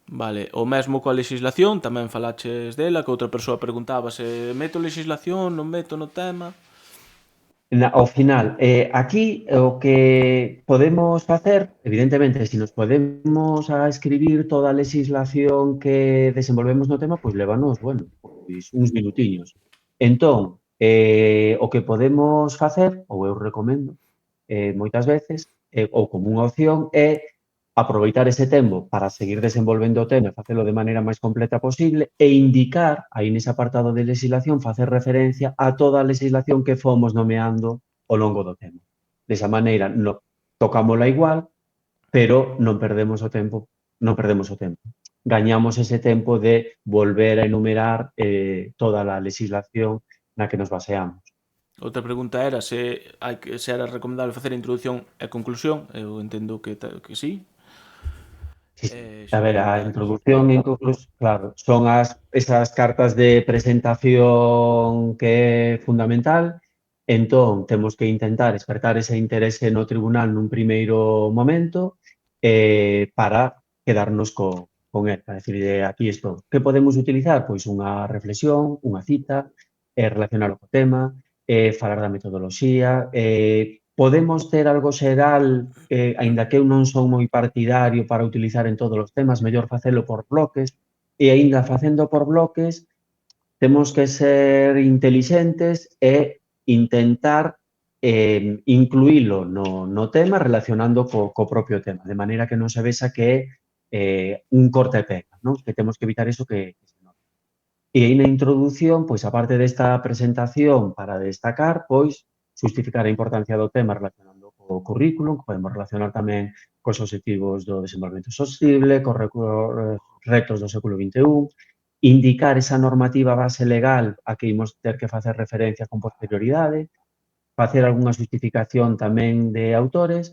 Vale, o mesmo coa legislación, tamén falaches dela, que outra persoa preguntaba se meto legislación, non meto no tema. Ao final, aquí o que podemos facer, evidentemente, se nos podemos a escribir toda a legislación que desenvolvemos no tema, pois lévanos, bueno, pois uns minutiños. Entón, o que podemos facer, ou eu recomendo, moitas veces, ou como unha opción, é aproveitar ese tempo para seguir desenvolvendo o tema e facelo de maneira máis completa posible e indicar, aí nese apartado de legislación, facer referencia a toda a legislación que fomos nomeando ao longo do tema. Desa maneira, tocámola igual, pero non perdemos o tempo. Gañamos ese tempo de volver a enumerar toda a legislación na que nos baseamos. Outra pregunta era se era recomendable facer a introducción e conclusión. Eu entendo que sí. A ver, a introducción e conclusión, claro, son esas cartas de presentación que é fundamental. Entón, temos que intentar despertar ese interese no tribunal nun primeiro momento para quedarnos con él. Para decir, aquí estou. Que podemos utilizar? Pois unha reflexión, unha cita, relacionar co tema, falar da metodoloxía, podemos ter algo xeral, aínda que eu non son moi partidario para utilizar en todos os temas, mellor facelo por bloques, e aínda facendo por bloques, temos que ser intelixentes e intentar incluílo no tema relacionando co propio tema, de maneira que non se vexa que é un corta e pega, non? Que temos que evitar iso que se nota. E aí na introdución, pois, aparte desta presentación para destacar, pois, xustificar a importancia do tema relacionando co currículum, que podemos relacionar tamén cos obxectivos do desenvolvemento sostible, cos retos do século XXI, indicar esa normativa base legal a que imos ter que facer referencia con posterioridade, facer algunha xustificación tamén de autores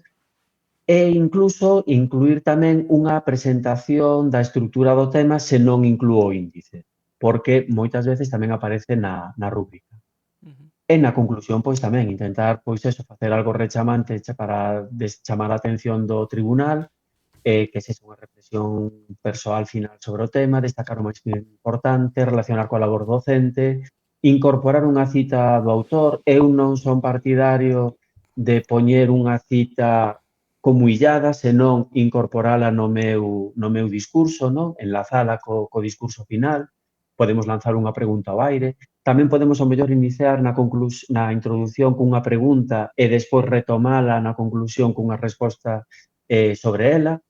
e incluso incluir tamén unha presentación da estrutura do tema se non inclúo o índice, porque moitas veces tamén aparece na rúbrica. Ujú. E na conclusión, pois tamén intentar, pois eso, facer algo rechamante para chamar a atención do tribunal, que sexa unha reflexión persoal final sobre o tema, destacar o máis importante, relacionar coa labor docente, incorporar unha cita do autor. Eu non son partidario de poñer unha cita como illada, senón incorporala no meu discurso, non? Enlazala co discurso final. Podemos lanzar unha pregunta ao aire. Tamén podemos, ao mellor, iniciar na introdución cunha pregunta e despois retomala na conclusión cunha resposta sobre ela.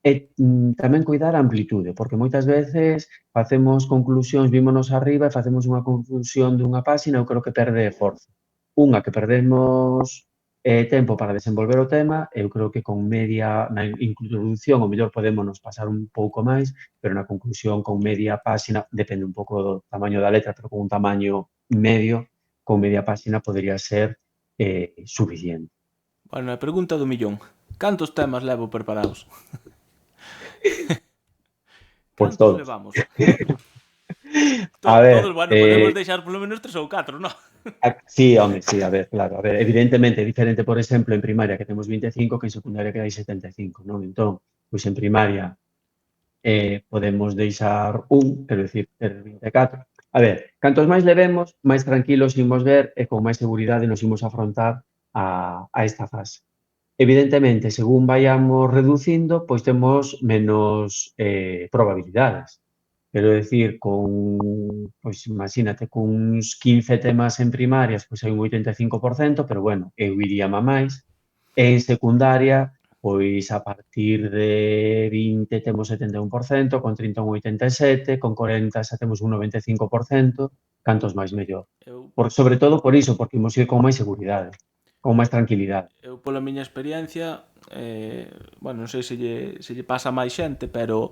E tamén coidar a amplitude, porque moitas veces facemos conclusións, vímonos arriba e facemos unha conclusión dunha páxina, eu creo que perde forza. Unha, que perdemos tempo para desenvolver o tema, eu creo que con media, na introducción, o mellor podémonos pasar un pouco máis, pero na conclusión, con media páxina, depende un pouco do tamaño da letra, pero con un tamaño medio, con media páxina podería ser suficiente. Bueno, a pregunta do millón. Cantos temas levo preparados? Pois Cantos todos. levamos? A Todos, ver, bueno, podemos deixar polo menos 3 ou 4, non? sí, home, sí, a ver, claro, a ver, evidentemente é diferente, por exemplo, en primaria que temos 25 que en secundaria que hai 75, non? Entón, pois en primaria podemos deixar un, quero dicir, ter 24. A ver, cantos máis levemos, máis tranquilos imos ver e con máis seguridade nos imos afrontar a esta fase. Evidentemente, según vayamos reducindo, pois temos menos probabilidades. Quero dicir, pois imagínate, con uns 15 temas en primarias, pois hai un 85%, pero bueno, eu iría a máis. E en secundaria, pois a partir de 20 temos 71%, con 30 un 87%, con 40 xa temos un 95%, cantos máis mellor. Eu, Sobre todo por iso, porque imos ir con máis seguridade, con máis tranquilidade. eu pola miña experiencia, bueno, non sei se lle pasa a máis xente, pero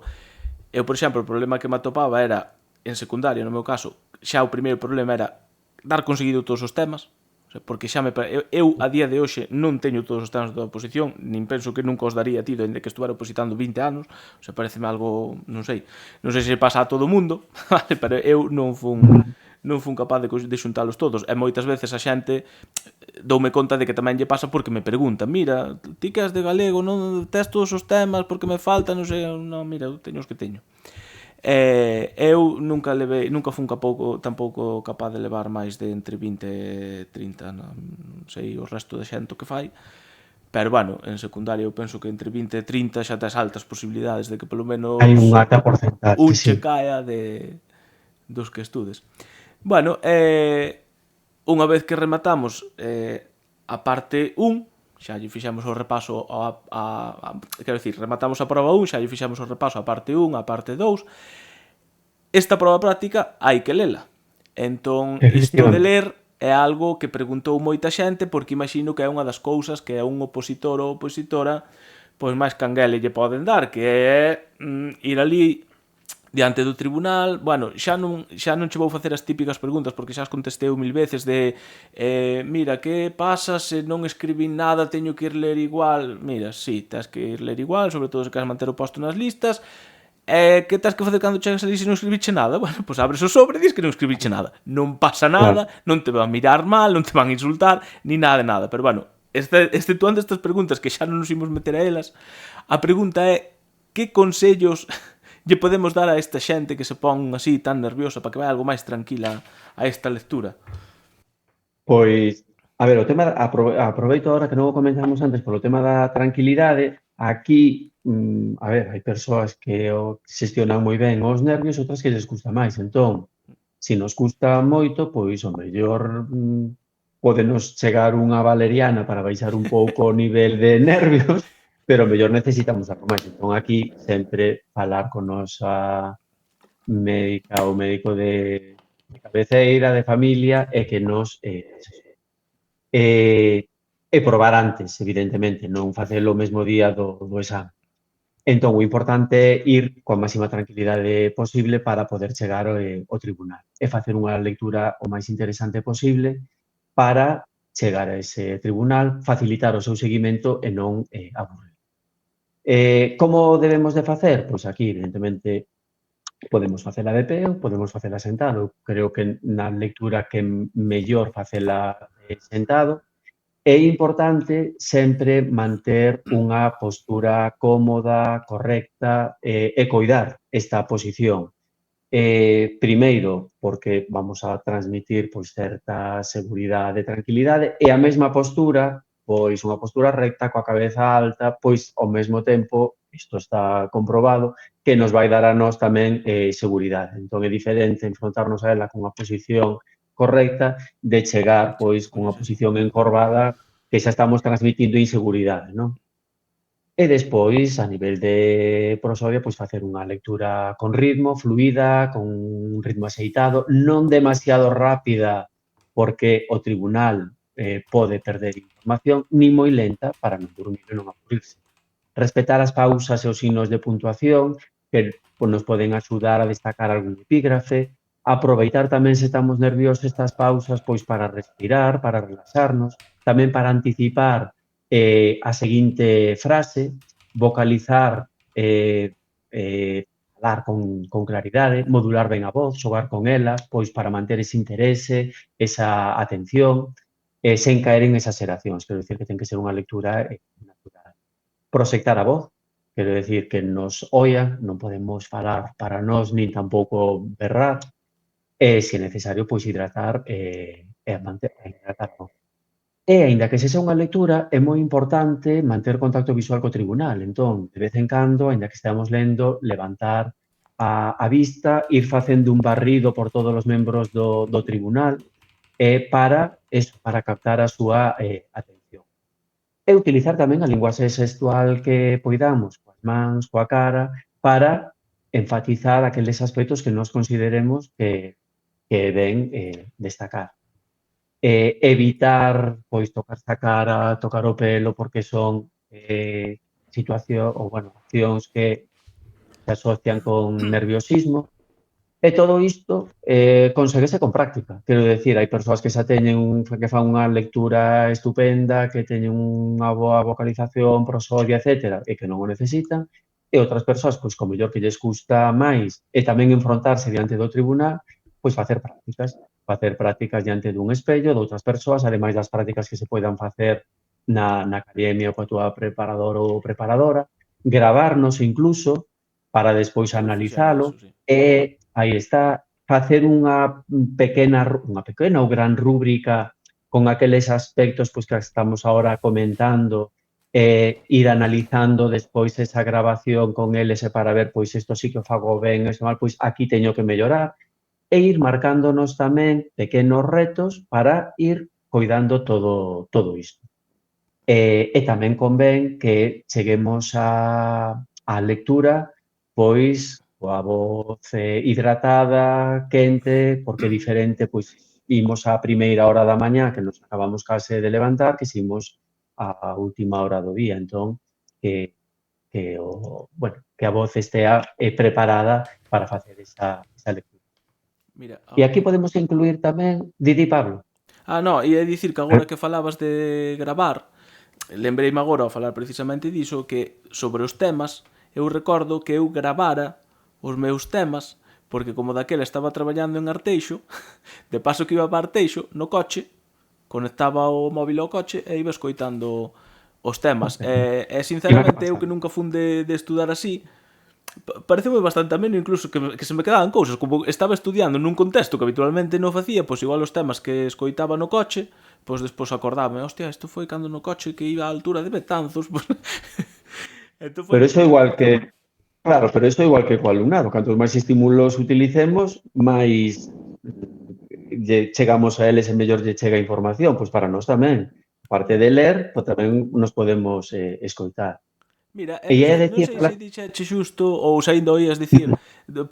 eu, por exemplo, o problema que me atopaba era, en secundaria, no meu caso, xa o primeiro problema era dar conseguido todos os temas, o sea, porque xa eu a día de hoxe non teño todos os temas da oposición, nin penso que nunca os daría tido dende que estuvera opositando 20 anos, o sea, pareceme algo, non sei se pasa a todo o mundo, vale, pero eu non fun capaz de xuntalos todos, e moitas veces a xente doume conta de que tamén lle pasa porque me preguntan, mira, ti que és de galego, non tes todos os temas porque me falta, non sei, non, mira, eu teño os que teño. Eu nunca fun tampouco capaz de levar máis de entre 20 e 30, non sei o resto de xente que fai, pero bueno, en secundaria eu penso que entre 20 e 30 xa tes altas posibilidades de que polo menos Hai unha alta porcentaxe, un sí. che caia dos que estudes. Bueno, unha vez que rematamos a parte 1, xa lle fixemos o repaso quero dicir, rematamos a proba 1, xa lle fixemos o repaso a parte 1, a parte 2. Esta proba práctica hai que lela. Entón, isto de Efectivamente. ler é algo que preguntou moita xente, porque imagino que é unha das cousas que a un opositor ou opositora pois máis canguele lle poden dar, que é ir ali diante do tribunal. Bueno, xa non che vou facer as típicas preguntas porque xa as contestei 1000 veces de mira, que pasa se non escribín nada, teño que ir ler igual. Mira, sí, tens que ir ler igual, sobre todo se queres manter o posto nas listas. Que tens que facer cando chegas ali se non escribiche nada? Bueno, pois abres o sobre e dis que non escribiche nada. Non pasa nada, non te van mirar mal, non te van insultar, ni nada. Pero bueno, exceptuando estas preguntas que xa non nos imos meter a elas, a pregunta é que consellos lle podemos dar a esta xente que se pon así tan nerviosa para que vai algo máis tranquila a esta lectura? Pois, a ver, o tema, aproveito agora que non o comentamos antes polo tema da tranquilidade. Aquí, a ver, hai persoas que o xestionan moi ben os nervios, outras que lles custa máis. Entón, se nos custa moito, pois o mellor pódenos chegar unha valeriana para baixar un pouco o nivel de nervios, pero o mellor necesitamos algo máis. Entón, aquí sempre falar con nosa médica ou médico de cabeceira, de familia, e que nos e probar antes, evidentemente, non facelo o mesmo día do exame. Entón, o importante é ir coa máxima tranquilidade posible para poder chegar ao tribunal e facer unha lectura o máis interesante posible para chegar a ese tribunal, facilitar o seu seguimento e non aburrir. Como debemos de facer? Pois aquí, evidentemente, podemos facela de pé ou podemos facela sentado. Creo que na lectura que mellor facela sentado. É importante sempre manter unha postura cómoda, correcta e coidar esta posición. Primeiro, porque vamos a transmitir pois certa seguridade e tranquilidade e a mesma postura, pois unha postura recta coa cabeza alta, pois ao mesmo tempo, isto está comprobado, que nos vai dar a nós tamén seguridade. Entón é diferente enfrontarnos a ela cunha posición correcta de chegar pois cunha posición encorvada que xa estamos transmitindo inseguridade, non? E despois, a nivel de prosodia, pois facer unha lectura con ritmo, fluida, con un ritmo axeitado, non demasiado rápida, porque o tribunal pode perder información, nin moi lenta para non durmir e non aburrirse. Respetar as pausas e os signos de puntuación que nos poden axudar a destacar algún epígrafe, aproveitar tamén se estamos nerviosos estas pausas pois para respirar, para relaxarnos, tamén para anticipar a seguinte frase, vocalizar, falar con claridade, modular ben a voz, xogar con ela, pois para manter ese interese, esa atención, sen caer en exageracións. Quero dicir que ten que ser unha lectura natural. Proxectar a voz, quero decir que nos oian, non podemos falar para nós nin tampouco berrar, e, se necesario, pois hidratar e hidratar a voz. E, aínda que sexa unha lectura, é moi importante manter contacto visual co tribunal. Entón, de vez en cando, aínda que esteamos lendo, levantar a vista, ir facendo un barrido por todos os membros do tribunal para captar a súa atención. E utilizar tamén a linguaxe sexual que poidamos, coas mans, coa cara, para enfatizar aqueles aspectos que nós consideremos que deben destacar. Evitar pois tocarse a cara, tocar o pelo, porque son accións que se asocian con nerviosismo. E todo isto conseguese con práctica. Quero decir, hai persoas que xa que fan unha lectura estupenda, que teñen unha boa vocalización, prosodia, etcétera, e que non o necesitan, e outras persoas, pois, co mellor que lles gusta máis e tamén enfrontarse diante do tribunal, pois facer prácticas diante dun espello, de outras persoas, ademais das prácticas que se poidan facer na academia ou coa túa preparador ou preparadora, gravarnos incluso para despois Eu fixera analizalo eso, sí. e aí está, facer unha pequena ou gran rúbrica con aqueles aspectos pois, que estamos agora comentando ir analizando despois esa grabación con eles e para ver pois isto sí que o fago ben, isto mal, pois aquí teño que mellorar e ir marcándonos tamén pequenos retos para ir coidando todo isto. E tamén convén que cheguemos á lectura pois coa voz hidratada, quente, porque é diferente pois imos á primeira hora da mañá que nos acabamos case de levantar que se imos á última hora do día. Entón, que a voz estea preparada para facer esa lectura. Mira, E aquí podemos incluir tamén, Didi Pablo. no, ia dicir que agora que falabas de gravar, lembreime agora ao falar precisamente diso que sobre os temas, eu recordo que eu gravara os meus temas porque como daquela estaba traballando en Arteixo, de paso que iba para Arteixo no coche, conectaba o móvil ao coche e iba escoitando os temas. E Iba sinceramente eu que pasando. nunca fun de estudar así, pareceu bastante ameno incluso que se me quedaban cousas como estaba estudiando nun contexto que habitualmente non facía, pois igual os temas que escoitaba no coche, pois despois acordábame, hostia, isto foi cando no coche que iba á altura de Betanzos, pois entón foi Pero moi iso igual divertido. que Claro, pero iso igual que co alumnado, cantos máis estímulos utilicemos, máis chegamos a eles e mellor lle chega a información, pois para nós tamén. Aparte de ler, pois tamén nos podemos escoitar. Mira, E é non decir, sei se dixeche xusto ou se ainda oías dicir,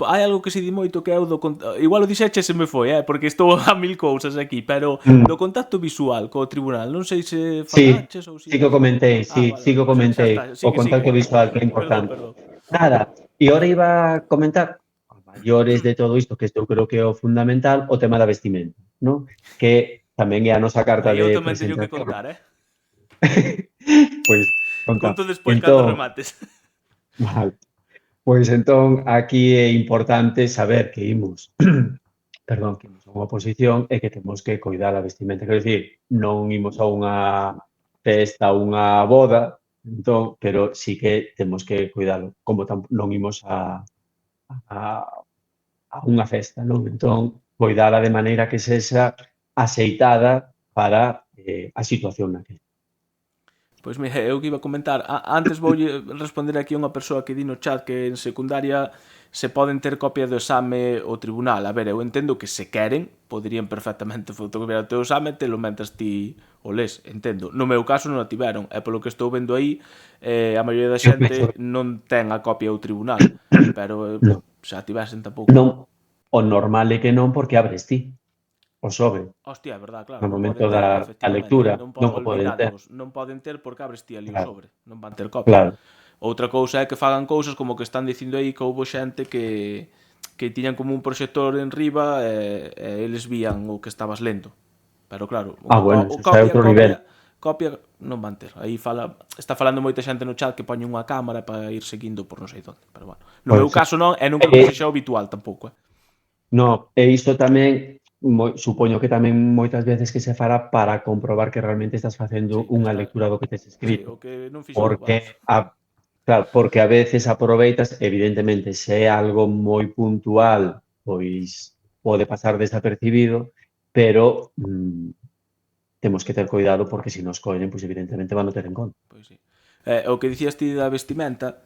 hai algo que se di moito que é o do igual o dixeche se me foi, porque estou a mil cousas aquí, pero do contacto visual co tribunal, non sei se sí, falaches ou sí que o si... comentei, Ah, sí, vale, sí vale, que o pois xa comentei. está, O sigue, contacto sigue. visual que é Perdón, importante. perdón. Nada, e ora iba a comentar, a maiores de todo isto, que isto eu creo que é o fundamental, o tema da vestimenta, ¿no? Que tamén é a nosa carta Aí eu de tamén teño que presentación. contar, Pois, conta. Conto despois cando Entón, remates. vale. Pois entón, aquí é importante saber que imos, perdón, que imos a unha oposición e que temos que coidar a vestimenta. Quero dicir, non imos a unha festa, a unha boda, entón, pero sí que temos que cuidalo, como non imos a, a unha festa, non? Entón, coidala de maneira que sexa aceitada para a situación na que. Pois mira, eu que iba a comentar, antes voulle responder aquí a unha persoa que di no chat que en secundaria se poden ter copia do exame o tribunal. A ver, eu entendo que se queren, poderían perfectamente fotocopiar o teu exame e te lo mentas ti o les, entendo. No meu caso non a tiveron, e polo que estou vendo aí, a maioría da Eu penso xente non ten a copia do tribunal, pero non, se a tivesen tampouco. non, o normal é que non porque abres ti o sobre. Hostia, é verdad, claro, No non momento poden ter, da efectivamente, lectura non non o poden ter. olvidádemos, non poden ter porque abres ti ali o Claro, sobre, non van ter copia. claro. Outra cousa é que fagan cousas como que están dicindo aí que houbo xente que tiñan como un proxector en riba e eles vían o que estabas lendo. Pero claro, Bueno, o eso xa é outro nivel. copia non van ter. Aí está falando moita xente no chat que poñen unha cámara para ir seguindo por non sei onde, pero bueno. No meu Pois, caso non, e non creo que sexa habitual tampouco, no, e isto tamén, supoño que tamén moitas veces que se fará para comprobar que realmente estás facendo Sí, que unha está, lectura do que tes sí, escrito. o que non fixo, Porque vamos. claro, porque a veces aproveitas, evidentemente, se é algo moi puntual, pois pode pasar desapercibido, pero temos que ter cuidado porque se nos collen, pois evidentemente van a ter en conta. Pois sí. O que dicías ti da vestimenta,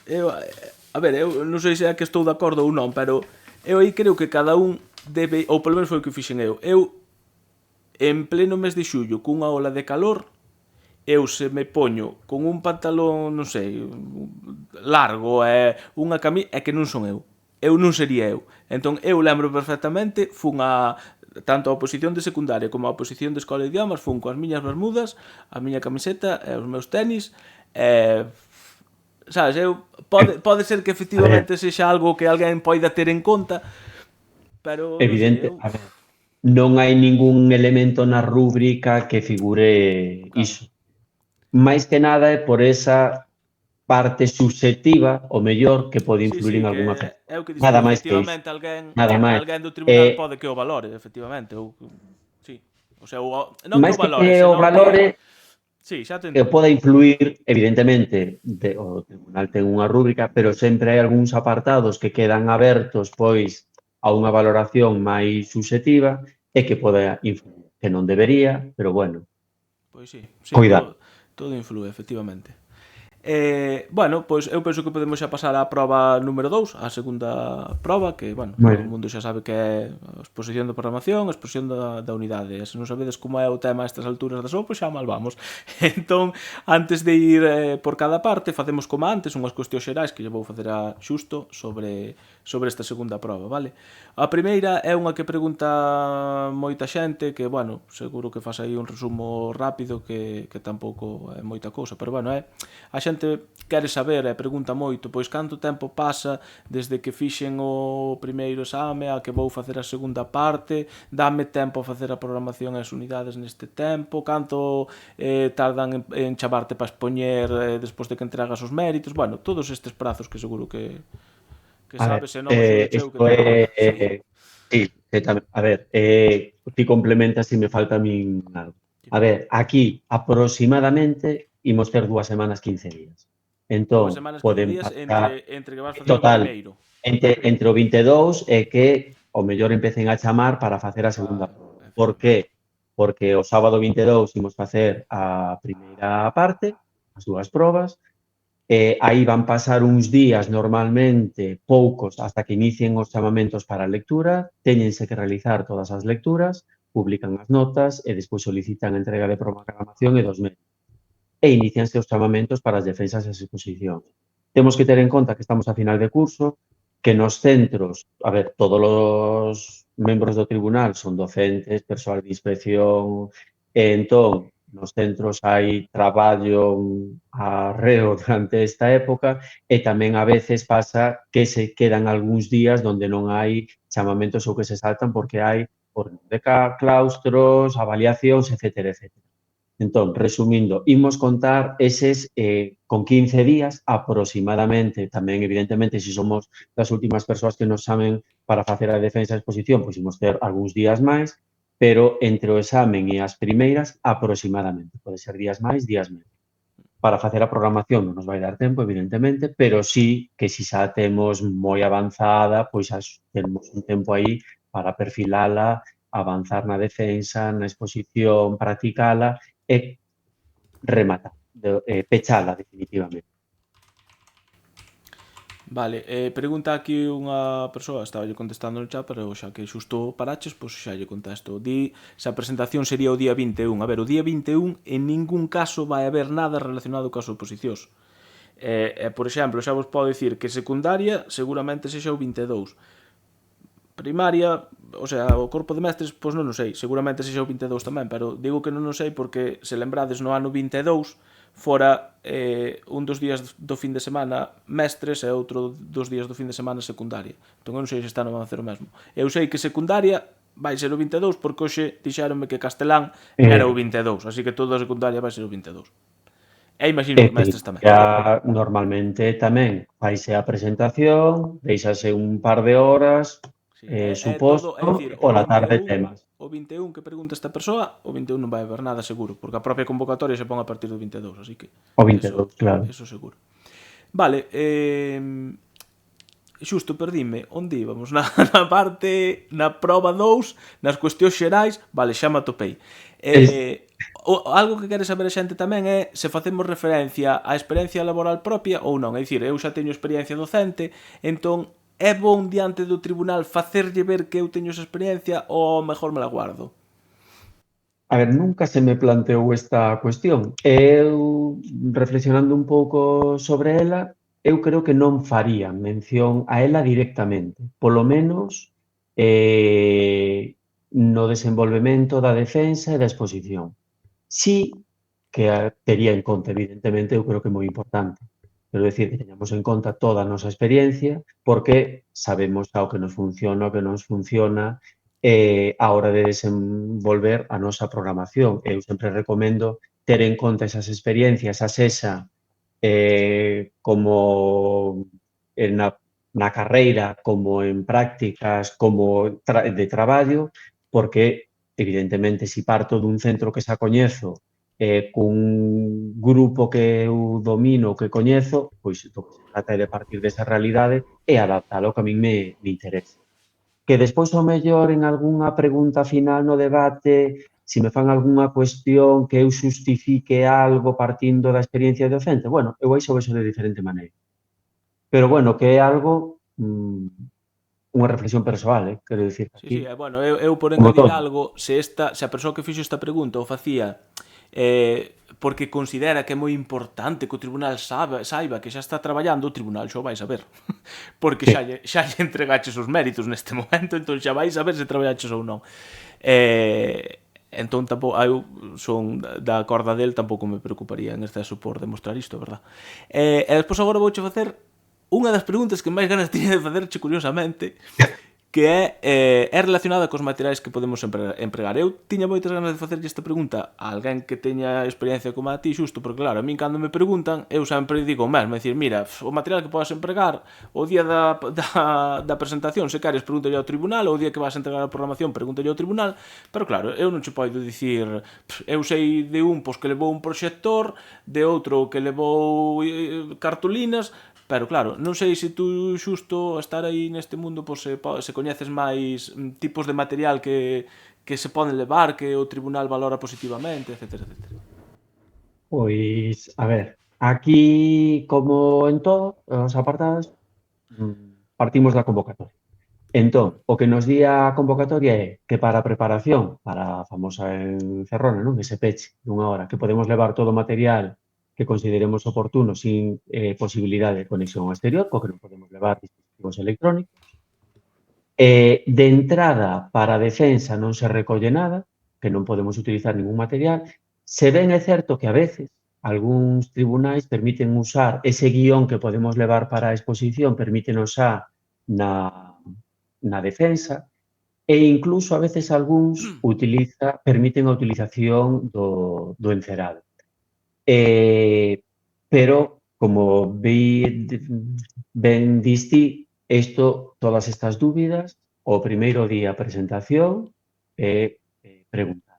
eu, a ver, eu non sei se é que estou de acordo ou non, pero eu aí creo que cada un debe, ou polo menos foi o que fixen eu en pleno mes de xullo, cunha ola de calor, eu se me poño con un pantalón, non sei, largo e unha camisa, é que non son eu. Eu non sería eu. Entón, eu lembro perfectamente, fun a tanto a oposición de secundaria como a oposición de escola de idiomas, fun coas miñas bermudas, a miña camiseta e os meus tenis, e sabes, pode ser que A ver, efectivamente sexa algo que alguén poida ter en conta, pero non sei, evidente, a ver, non hai ningún elemento na rúbrica que figure claro. iso. Máis que nada é por esa parte subxectiva, o mellor, que pode Sí, influir sí, en que algunha festa. é o que dis Nada ti, máis que iso, efectivamente nada máis. alguén do tribunal pode que o valore, efectivamente, ou sí. O sea, non que Máis o que valore, o senón que valore sí, xa te que entendo. poda influir, evidentemente, o tribunal ten unha rúbrica, pero sempre hai algúns apartados que quedan abertos, pois, a unha valoración máis subxectiva e que poda influir, que non debería, pero bueno, Pois sí, sí, coidado. todo influe, efectivamente. Bueno, pois eu penso que podemos xa pasar á proba número 2, á segunda proba, que, bueno, Moi todo o ben. mundo xa sabe que é a exposición de programación, a exposición da unidade. E se non sabedes como é o tema a estas alturas da sopa, xa mal vamos. Entón, antes de ir por cada parte, facemos como antes, unhas cuestións xerais que lle vou facer a xusto sobre esta segunda proba, vale? A primeira é unha que pregunta moita xente, que, bueno, seguro que faz aí un resumo rápido que tampouco é moita cousa, pero, bueno, a xente quere saber e pregunta moito, pois canto tempo pasa desde que fixen o primeiro exame a que vou facer a segunda parte, dame tempo a facer a programación e as unidades neste tempo, canto tardan en chamarte para expoñer despois de que entregas os méritos, bueno, todos estes prazos que seguro que A ver, sabes, se non axuda cheu que isto tamén, sí. sí, que a ver, ti complementas si me falta a min algo. A ver, aquí aproximadamente imos ter 2 semanas, 15 días. 2 Entón, semanas, 15 poden días pasar entre que vas en facer o total primeiro. entre o 22 e que o mellor empecen a chamar para facer a segunda Claro, proba. Por efectivamente. que? Porque o sábado 22 imos facer a primeira parte, as dúas probas, aí van pasar uns días normalmente, poucos, hasta que inicien os chamamentos para a lectura, téñense que realizar todas as lecturas, publican as notas e despois solicitan a entrega de programación e dos medios. e inicianse os chamamentos para as defensas e as exposicións. Temos que ter en conta que estamos a final de curso, que nos centros, a ver, todos os membros do tribunal son docentes, persoal de inspección, e entón, nos centros hai traballo arreo durante esta época e tamén a veces pasa que se quedan algúns días onde non hai chamamentos ou que se saltan porque hai por de claustros, avaliacións, etcétera, etcétera. Entón, resumindo, imos contar eses con 15 días aproximadamente, tamén evidentemente se somos das últimas persoas que nos chamen para facer a defensa da exposición, pois imos ter algúns días máis, pero entre o examen e as primeiras aproximadamente, pode ser días máis, días menos. Para facer a programación non nos vai dar tempo, evidentemente, pero sí que se xa temos moi avanzada, pois xa temos un tempo aí para perfilala, avanzar na defensa, na exposición, practicala e rematar, pechala definitivamente. Vale, pregunta aquí unha persoa, estaba lle contestando no chat, pero xa que xusto paraches, pois xa lle contesto. Di se a presentación sería o día 21. A ver, o día 21 en ningún caso vai haber nada relacionado coas oposicións. Por exemplo, xa vos podo dicir que secundaria seguramente sexa o 22. Primaria, o sea, o corpo de mestres, pois non o sei, seguramente sexa o 22 tamén, pero digo que non o sei porque se lembrades no ano 22 fora un dos días do fin de semana mestres e outro dos días do fin de semana secundaria. Entón eu non sei se están a facer o mesmo. Eu sei que secundaria vai ser o 22 porque hoxe dixeronme que castelán era o 22, así que toda a secundaria vai ser o 22. E imagino que mestres tamén. Normalmente tamén faise a presentación, deixase un par de horas, Sí, suposto, todo, é dicir, pola tarde temas. o 21 que pregunta esta persoa, o 21 non vai haber nada seguro, porque a propia convocatoria se pon a partir do 22, así que O 22, claro. eso seguro. Vale, xusto perdime, onde íbamos? Na proba 2, nas cuestións xerais, vale, xa me atopei. Algo que quere saber a xente tamén é se facemos referencia á experiencia laboral propia ou non, é dicir, eu xa teño experiencia docente, entón é bon diante do tribunal facerlle ver que eu teño esa experiencia ou mellor me la guardo? A ver, nunca se me planteou esta cuestión. Eu, reflexionando un pouco sobre ela, eu creo que non faría mención a ela directamente, polo menos no desenvolvemento da defensa e da exposición. Sí que tería en conta, evidentemente, eu creo que é moi importante. Quero decir, que teñamos en conta toda a nosa experiencia, porque sabemos ao que nos funciona, o que non funciona, a hora de desenvolver a nosa programación. Eu sempre recomendo ter en conta esas experiencias, a SESA, como na carreira, como en prácticas, como de traballo, porque, evidentemente, se parto dun centro que xa coñezo, cun grupo que eu domino, que coñezo, pois do que se trata é de partir desa realidade e adaptalo que a min me interese. Que despois, ao mellor, en algunha pregunta final no debate, se me fan algunha cuestión que eu xustifique algo partindo da experiencia docente, bueno, eu aí xo vexo de diferente maneira. Pero, bueno, que é algo, unha reflexión persoal, quero dicir. Sí, bueno, eu por engadir algo, se a persoa que fixo esta pregunta o facía porque considera que é moi importante que o tribunal saiba que xa está traballando, o tribunal xa vai saber. Porque xa lle entregaches os méritos neste momento, entón xa vai saber se traballaches ou non. Entón, eu son da corda del, tampouco me preocuparía en exceso por demostrar isto, verdad? E despois agora vouche facer unha das preguntas que máis ganas tiña de facerche, curiosamente, que é relacionada cos materiais que podemos empregar. Eu tiña moitas ganas de facerlle esta pregunta a alguén que teña experiencia como a ti, xusto, porque claro, a min cando me preguntan, eu sempre digo o mesmo, é dicir, mira, o material que podes empregar o día da presentación, se queres, pregúntalle ao tribunal, ou o día que vas a entregar a programación, pregúntalle ao tribunal, pero claro, eu non che podo dicir, eu sei de un pois que levou un proxector, de outro que levou cartolinas. Pero claro, non sei se tú xusto estar aí neste mundo pois, se coñeces máis tipos de material que se poden levar, que o tribunal valora positivamente, etc. Pois, a ver, aquí, como en todo, os apartados, partimos da convocatoria. Entón, o que nos di a convocatoria é que para a preparación, para a famosa encerrona, non? Ese peche dunha hora, que podemos levar todo o material que consideremos oportuno sin posibilidade de conexión ao exterior, porque non podemos levar dispositivos electrónicos. De entrada, para a defensa non se recolle nada, que non podemos utilizar ningún material. Se ben é certo que a veces algúns tribunais permiten usar ese guión que podemos levar para a exposición, permítenos xa na defensa, e incluso a veces algúns permiten a utilización do encerado. Pero, como ben diste, todas estas dúbidas, o primeiro día a presentación é preguntar.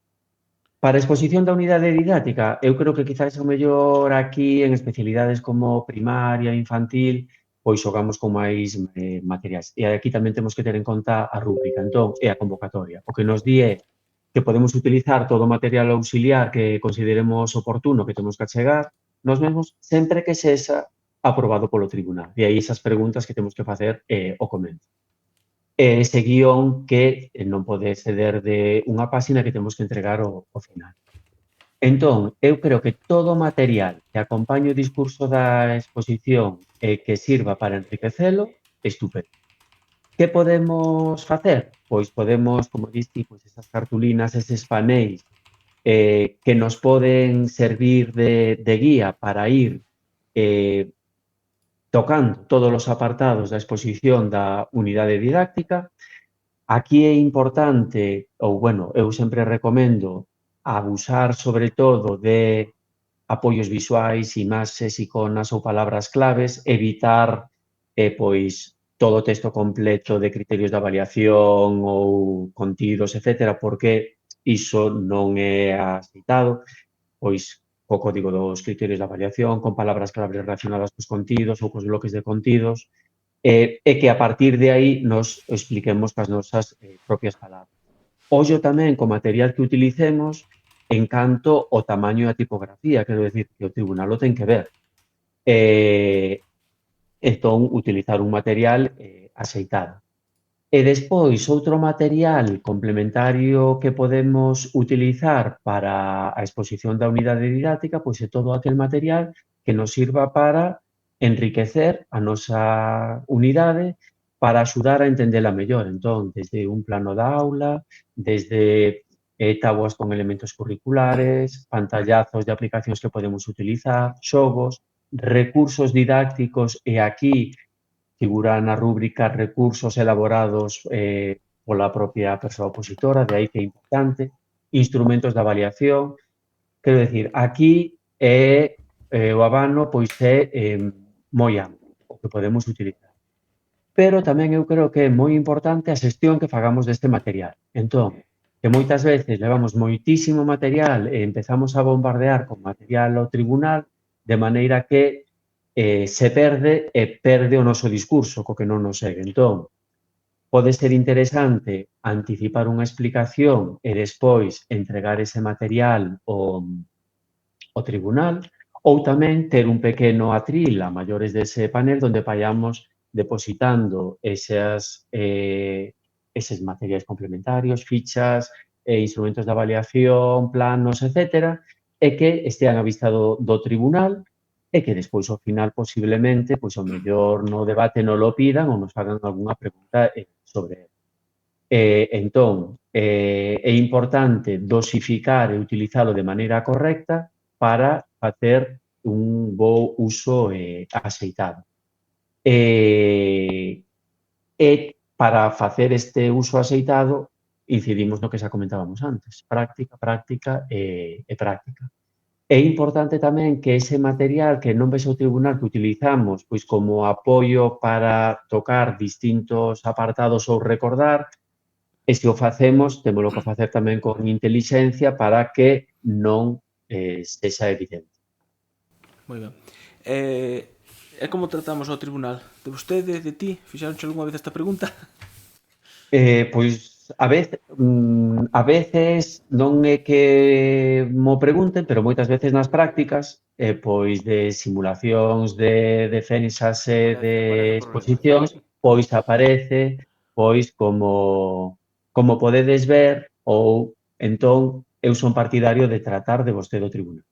Para a exposición da unidade didáctica, eu creo que quizás o mellor aquí en especialidades como primaria, infantil, pois xogamos con máis materiais. E aquí tamén temos que ter en conta a rúbrica, entón, e a convocatoria. O que nos di é que podemos utilizar todo o material auxiliar que consideremos oportuno que temos que achegar, nos mesmos, sempre que sexa aprobado polo tribunal. E aí esas preguntas que temos que facer ao comenzo. Ese guión que non pode ceder de unha páxina que temos que entregar ao final. Entón, eu creo que todo o material que acompañe o discurso da exposición e que sirva para enriquecelo, estupendo. Que podemos facer? Pois podemos, como diste, pois esas cartulinas, eses paneis que nos poden servir de guía para ir tocando todos os apartados da exposición da unidade didáctica. Aquí é importante, ou, bueno, eu sempre recomendo abusar, sobre todo, de apoios visuais, imaxes, iconas ou palabras claves, evitar, pois, todo o texto completo de criterios de avaliación ou contidos, etcétera, porque iso non é aceitado, pois, co código dos criterios de avaliación, con palabras claves relacionadas cos contidos ou cos bloques de contidos, e que a partir de aí nos expliquemos cas nosas propias palabras. Ollo tamén co material que utilicemos en canto ao tamaño e a tipografía, quero decir que o tribunal o ten que ver. Entón, utilizar un material axeitado. E despois, outro material complementario que podemos utilizar para a exposición da unidade didáctica, pois é todo aquel material que nos sirva para enriquecer a nosa unidade para axudar a entendela mellor. Entón, desde un plano da aula, desde táboas con elementos curriculares, pantallazos de aplicacións que podemos utilizar, xogos, recursos didácticos, e aquí figura na rúbrica recursos elaborados pola propia persoa opositora, de aí que é importante, instrumentos de avaliación. Quero decir, aquí o abano pois é moi amplo o que podemos utilizar. Pero tamén eu creo que é moi importante a xestión que fagamos deste material. Entón, que moitas veces levamos moitísimo material e empezamos a bombardear con material ao tribunal, de maneira que se perde o noso discurso, co que non nos segue. Entón, pode ser interesante anticipar unha explicación e despois entregar ese material ao tribunal, ou tamén ter un pequeno atril a maiores dese panel onde vayamos depositando eses materiais complementarios, fichas, instrumentos de avaliación, planos, etcétera, e que estean á vista do tribunal, e que despois, ao final, posiblemente, pois, ao mellor no debate non lo pidan ou nos fagan algunha pregunta sobre ele. Entón, é importante dosificar e utilizalo de maneira correcta para facer un bo uso axeitado. E para facer este uso axeitado, incidimos no que xa comentábamos antes, práctica, práctica e práctica. É importante tamén que ese material que non vexe o tribunal que utilizamos pois como apoio para tocar distintos apartados ou recordar, e se o facemos, témolo que facer tamén con intelixencia para que non sexa evidente. Moi ben. E como tratamos ao tribunal? De vostede, de ti? Fixaronche algunha vez esta pregunta? Pois a veces non é que mo pregunten, pero moitas veces nas prácticas, pois de simulacións de defensas e de exposicións, pois aparece, pois como podedes ver, ou entón eu son partidario de tratar de vostede o tribunal.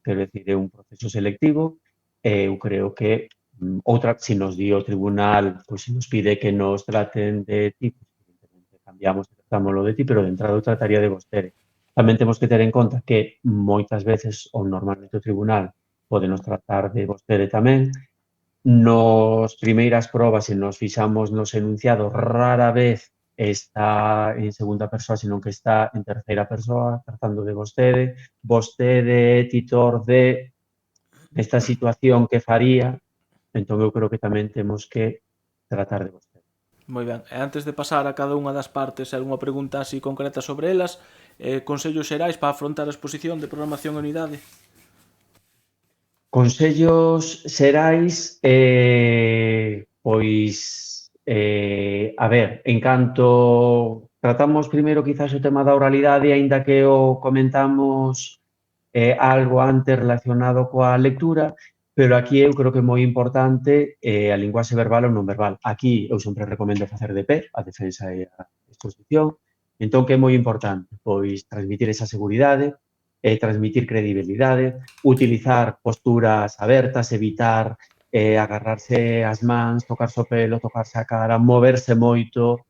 quero dicir, é un proceso selectivo, e eu creo que outra, se nos di o tribunal, pois se nos pide que nos traten de ti, pois evidentemente cambiamos e tratámoslo de ti, pero de entrada eu trataría de vostede. Tamén temos que ter en conta que moitas veces, ou normalmente o tribunal, podenos tratar de vostede tamén. Nos primeiras probas, se nos fixamos nos enunciados, rara vez está en segunda persoa, senón que está en terceira persoa, tratando de vostede. Vostede é titor de esta situación que faría, entón eu creo que tamén temos que tratar de vostede. Moi ben. E antes de pasar a cada unha das partes e unha pregunta así concreta sobre elas, consellos xerais para afrontar a exposición de programación e unidade? Consellos xerais, pois, a ver, en canto tratamos primeiro quizás o tema da oralidade, aínda que o comentamos algo antes relacionado coa lectura, pero aquí eu creo que é moi importante a linguaxe verbal ou non verbal. Aquí eu sempre recomendo facer de pé, a defensa e a exposición, entón que é moi importante? Pois transmitir esa seguridade, transmitir credibilidade, utilizar posturas abertas, evitar agarrarse as mans, tocarse o pelo, tocarse a cara, moverse moito.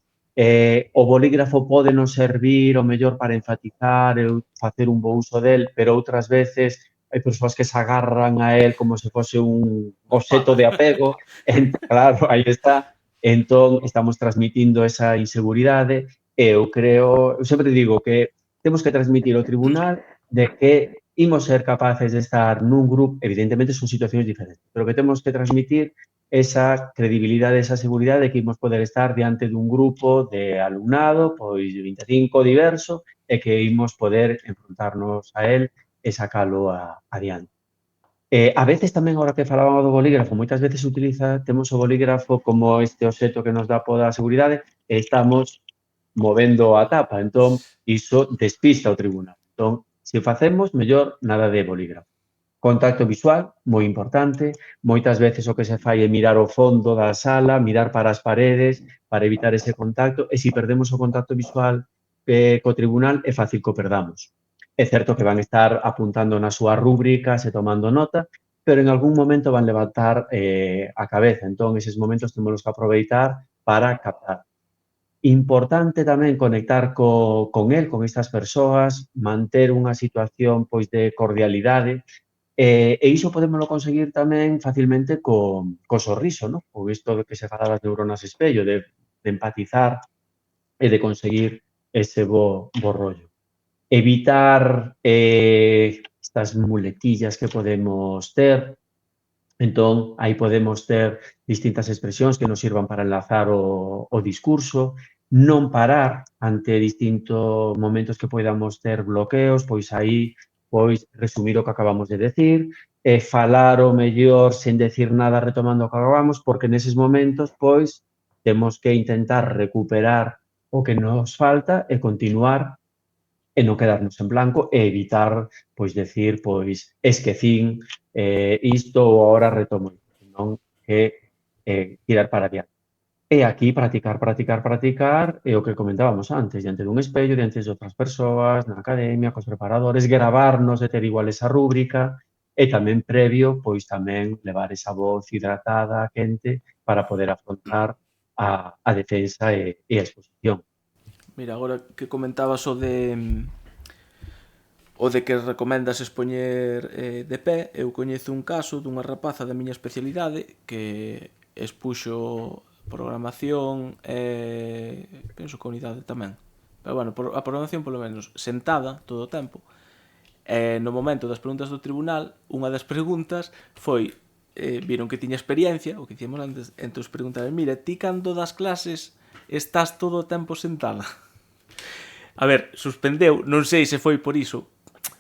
O bolígrafo pode nos servir o mellor para enfatizar e facer un bo uso del, pero outras veces hai persoas que se agarran a él como se fose un obxeto de apego. Claro, aí está. Entón, estamos transmitindo esa inseguridade e eu creo, eu sempre digo que temos que transmitir ao tribunal de que imos ser capaces de estar nun grupo, evidentemente son situacións diferentes, pero que temos que transmitir esa credibilidade, esa seguridade de que imos poder estar diante dun grupo de alumnado, pois 25 diverso, e que imos poder enfrontarnos a él e sacalo adiante. A veces tamén, agora que falábamos do bolígrafo, moitas veces temos o bolígrafo como este obxeto que nos dá poda a seguridade e estamos movendo a tapa, entón iso despista o tribunal. Entón, se facemos, mellor nada de bolígrafo. Contacto visual, moi importante. Moitas veces o que se fai é mirar o fondo da sala, mirar para as paredes, para evitar ese contacto, e se perdemos o contacto visual co tribunal, é fácil que o perdamos. É certo que van estar apuntando nas súas rúbricas e tomando nota, pero en algún momento van levantar a cabeza. Entón, eses momentos temos que aproveitar para captar. Importante tamén conectar con el, con estas persoas, manter unha situación pois de cordialidade, e iso podémolo conseguir tamén facilmente co sorriso, non? O isto de que se fala das neuronas espello, de empatizar e de conseguir ese bo rollo. Evitar estas muletillas que podemos ter. Entón, aí podemos ter distintas expresións que nos sirvan para enlazar o discurso, non parar ante distintos momentos que podamos ter bloqueos, pois aí pois resumir o que acabamos de decir, falar o mellor sen decir nada retomando o que acabamos, porque neses momentos pois temos que intentar recuperar o que nos falta e continuar e non quedarnos en blanco e evitar pois decir pois esquecín isto ou agora retomo, non que tirar para adiante. E aquí practicar é o que comentábamos antes, diante dun espello, diante de outras persoas, na academia, cos preparadores, gravarnos e ter igual esa rúbrica e tamén previo, pois tamén levar esa voz hidratada, quente, para poder afrontar a defensa e a exposición. Mira, agora que comentabas o de que recomendas expoñer de pé, eu coñezo un caso dunha rapaza da miña especialidade que expuxo programación e penso que unidade tamén, pero bueno, a programación polo menos sentada todo o tempo, e no momento das preguntas do tribunal unha das preguntas foi viron que tiña experiencia, o que dicíamos antes, entón preguntaron, mira, ti cando das clases estás todo o tempo sentada? A ver, suspendeu, non sei se foi por iso,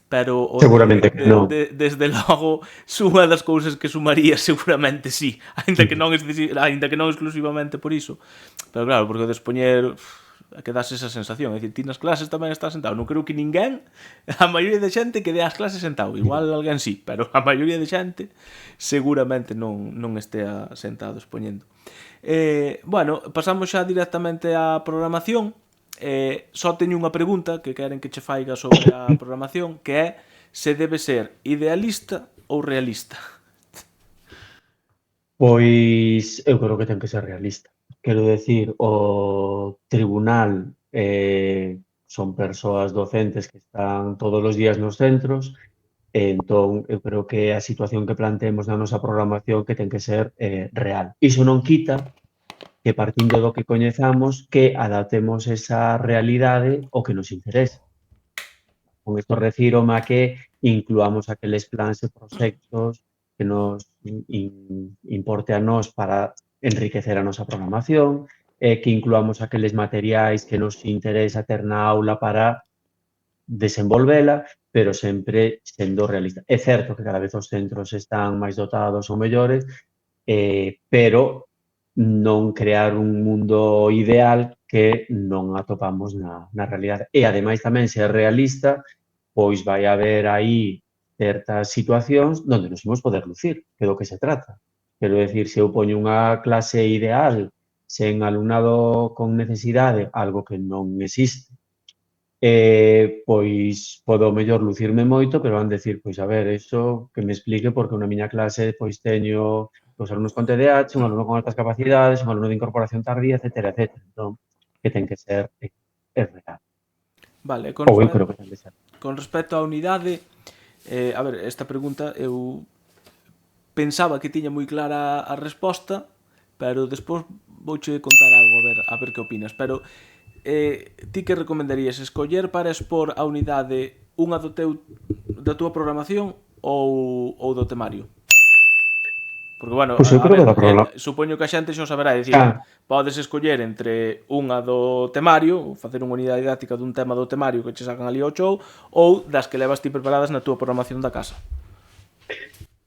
pero seguramente que non. Desde logo unha das cousas que sumaría seguramente sí, aínda que non exclusivamente por iso, pero claro, porque o de expoñer que das esa sensación, é dicir, ti nas clases tamén estás sentado, non creo que ninguén, a maioría de xente que dé as clases sentado, igual alguén sí, pero a maioría de xente seguramente non estea sentado expoñendo. Bueno, pasamos xa directamente á programación. Só teño unha pregunta que queren que che faiga sobre a programación, que é se debe ser idealista ou realista. Pois eu creo que ten que ser realista. Quero decir, o tribunal son persoas docentes que están todos os días nos centros, e entón eu creo que a situación que planteemos na nosa programación que ten que ser real. Iso non quita que partindo do que coñezamos que adaptemos esa realidade ao que nos interesa. Con isto refírome a que incluamos aqueles plans e proxectos que nos importe a nós para enriquecer a nosa programación, que incluamos aqueles materiais que nos interesa ter na aula para desenvolvela, pero sempre sendo realista. É certo que cada vez os centros están máis dotados ou mellores, pero non crear un mundo ideal que non atopamos na realidade. E, ademais, tamén ser realista, pois vai haber aí certas situacións onde nos imos poder lucir, que é do que se trata. Quero decir, se eu poño unha clase ideal sen alumnado con necesidade, algo que non existe, pois podo mellor lucirme moito, pero van decir, pois a ver, iso que me explique porque na miña clase pois teño os alumnos con TDAH, un alumno con altas capacidades, un alumno de incorporación tardía, etcétera, etcétera. Entón, que ten que ser real. Vale, Ou eu creo que ten que ser. con respecto á unidade, a ver, esta pregunta eu pensaba que tiña moi clara a resposta, pero despois vouche contar algo, a ver que opinas. Pero ti que recomendarías escoller para expor a unidade unha da túa programación ou do temario? Porque, bueno, Pois eu a creo que ver, da programa. supoño que a xente xa o saberá, dicir, podes escoller entre unha do temario, facer unha unidade didáctica dun tema do temario que che sacan ali ao show, ou das que levas ti preparadas na túa programación da casa.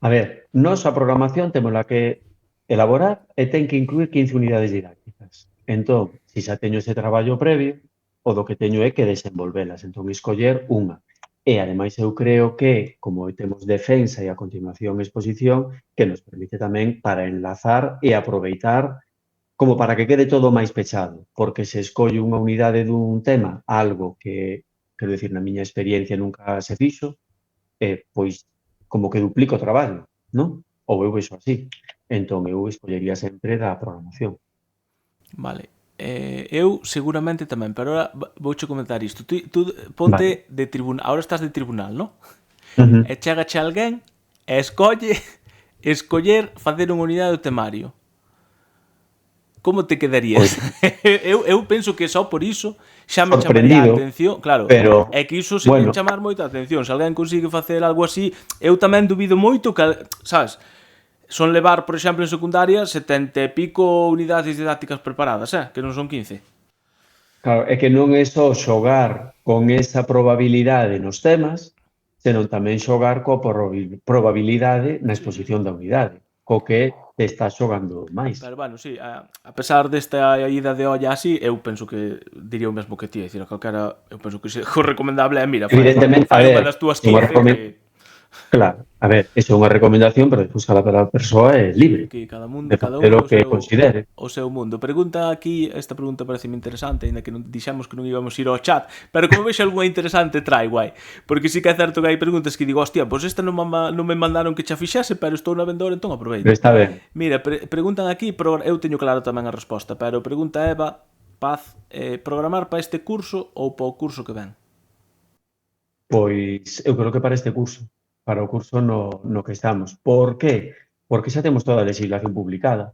A ver, nós a programación témola que elaborar e ten que incluir 15 unidades didácticas. Entón, se xa teño ese traballo previo, o do que teño é que desenvolvelas. Entón, escoller unha. E, ademais, eu creo que, como temos defensa e a continuación exposición, que nos permite tamén para enlazar e aproveitar como para que quede todo máis pechado. Porque se escollo unha unidade dun tema, algo que, quero dicir, na miña experiencia nunca se fixo, pois como que duplico o traballo, non? Ou eu vexo así. Entón, eu escollería sempre da programación. Vale. Eu seguramente tamén, pero ahora vouche comentar isto. Tú ponte de tribunal, ahora estás de tribunal, non? E chegache alguén e escoller facer unha unidade do temario. Como te quedarías? eu penso que só por iso xa me chamaría a atención. Claro, pero, é que iso se bueno, chamar moito a atención. Se alguén consigue facer algo así, eu tamén dubido moito que, sabes, son levar, por exemplo, en secundaria 70 e pico unidades didácticas preparadas, que non son 15. Claro, é que non é só xogar con esa probabilidade nos temas, senón tamén xogar coa probabilidade na exposición da unidade, co que te estás xogando máis. Pero, bueno, sí, a pesar desta ida de olla así, eu penso que diría o mesmo que ti, decir, a calquera, eu penso que o recomendable é, mira, fai unha das túas 15 que... Claro, a ver, iso é unha recomendación, pero despois cada persoa é libre que cada mundo, de cada facer un o que considere. O seu mundo. Pregunta aquí, esta pregunta parece interesante, ainda que non dixemos que non íbamos ir ao chat, pero como vexo algunha interesante, trae, guai. Porque sí que é certo que hai preguntas que digo, hostia, pois esta non me mandaron que xa fixese, pero estou na vendedora, entón aproveito. Pero está ben. Mira, preguntan aquí, eu teño claro tamén a resposta, pero pregunta Eva Paz, programar para este curso ou para o curso que ven? Pois eu creo que para este curso, para o curso no que estamos. Por que? Porque xa temos toda a legislación publicada.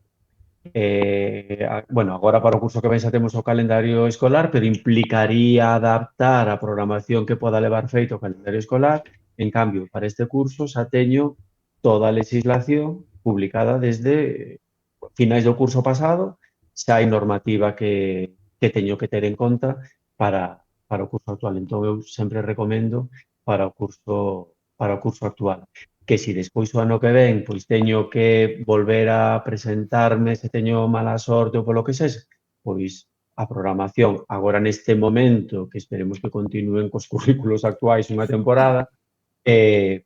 Bueno, agora para o curso que ven xa temos o calendario escolar, pero implicaría adaptar a programación que poda levar feito o calendario escolar. En cambio, para este curso xa teño toda a legislación publicada desde finais do curso pasado, xa hai normativa que teño que ter en conta para o curso actual. Entón, eu sempre recomendo para o curso actual. Que se despois o ano que ven pois teño que volver a presentarme, se teño mala sorte ou polo que sexa, pois a programación agora neste momento, que esperemos que continúen cos currículos actuais unha temporada,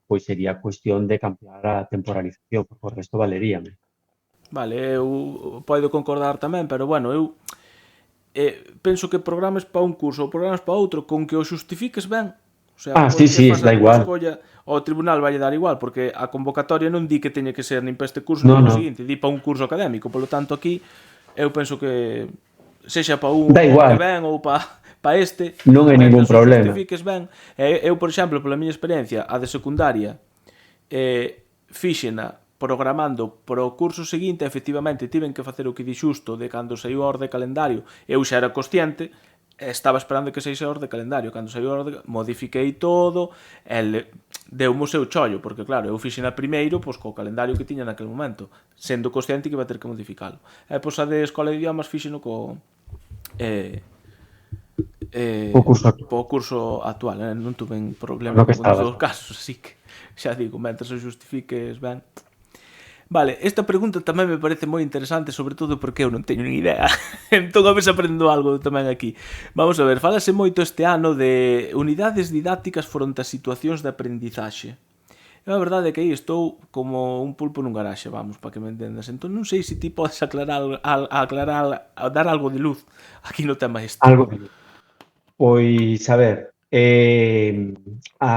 pois sería cuestión de cambiar a temporalización, porque o resto valeríame. Vale, eu podo concordar tamén, pero bueno, eu penso que programas para un curso ou programas para outro, con que o xustifiques ben, O sea, Sí, porque sí, faz da a túa igual. escolla, ao tribunal vai dar igual, porque a convocatoria non di que teña que ser nin para este curso nin No, para o no, seguinte, di para un curso académico, polo tanto aquí eu penso que sexa para un da ou que igual, ven ou para este, non hai ningún mentras o problema. justifiques ben. Eu, por exemplo, pola miña experiencia, a de secundaria, fíxena programando para o curso seguinte, efectivamente tiven que facer o que di xusto de cando saiu a orde calendario, eu xa era consciente, estaba esperando que saixe a orde calendario, cando saiu a orde modifiquei todo, deu-me o seu chollo, porque claro, eu fixena primeiro pois, co calendario que tiña naquele momento, sendo consciente que iba a ter que modificalo. E pois a de escola de idiomas fixeno co O curso actual, po curso actual, non tuve problema no que ningún dos estabas. dous casos, así que xa digo, mentras o justifiques ben. Vale, esta pregunta tamén me parece moi interesante, sobre todo porque eu non teño ni idea. Entón, a ver se aprendo algo tamén aquí. Vamos a ver, falase moito este ano de unidades didácticas fronte a situacións de aprendizaxe. Eu a verdade é que aí estou como un pulpo nun garaxe, vamos, para que me entendas. Entón non sei se ti podes dar algo de luz aquí no tema este. Algo de Pois, a ver, a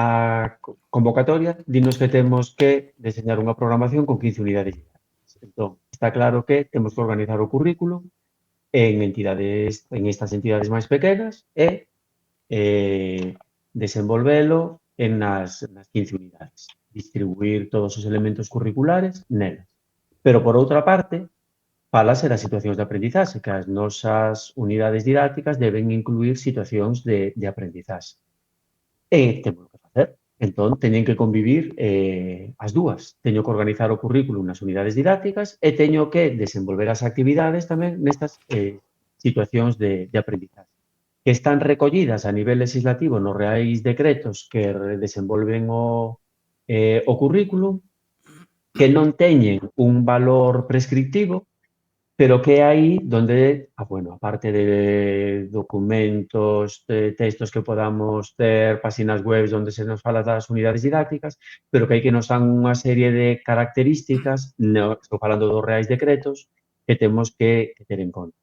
convocatoria dinos que temos que deseñar unha programación con 15 unidades didácticas. Entón, está claro que temos que organizar o currículo en estas entidades máis pequenas e desenvolvelo nas 15 unidades, distribuir todos os elementos curriculares nelas. Pero, por outra parte, falase das situacións de aprendizaxe, que as nosas unidades didácticas deben incluir situacións de aprendizaxe. E temos que facer. Entón, teñen que convivir as dúas. Teño que organizar o currículum nas unidades didácticas e teño que desenvolver as actividades tamén nestas situacións de aprendizaxe, que están recollidas a nivel legislativo nos reais decretos que desenvolven o currículum, que non teñen un valor prescriptivo, pero que é aí donde, bueno, aparte de documentos, de textos que podamos ter, páxinas web onde se nos fala das unidades didácticas, pero que hai que nos dan unha serie de características, estou falando dos reais decretos, que temos que ter en conta.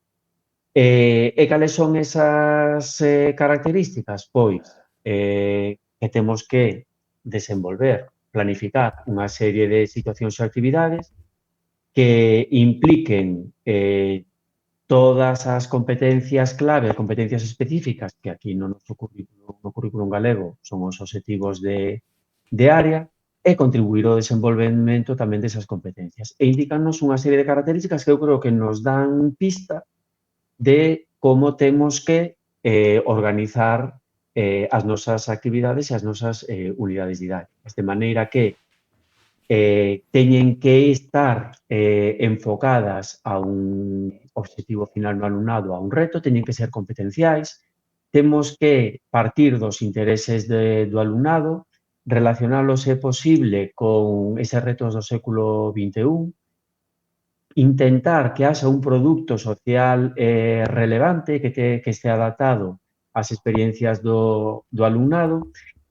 E cales son esas características? Pois, que temos que desenvolver, planificar unha serie de situacións ou actividades que impliquen todas as competencias clave, competencias específicas, que aquí no noso currículum galego son os obxectivos de área, e contribuir ao desenvolvemento tamén desas competencias. E indicanos unha serie de características que eu creo que nos dan pista de como temos que organizar as nosas actividades e as nosas unidades didácticas, de maneira que teñen que estar enfocadas a un obxectivo final no alumnado, a un reto, teñen que ser competenciais, temos que partir dos intereses do alumnado, relacionalos, se posible, con eses retos do século XXI, intentar que haxa un produto social relevante que este adaptado ás experiencias do alumnado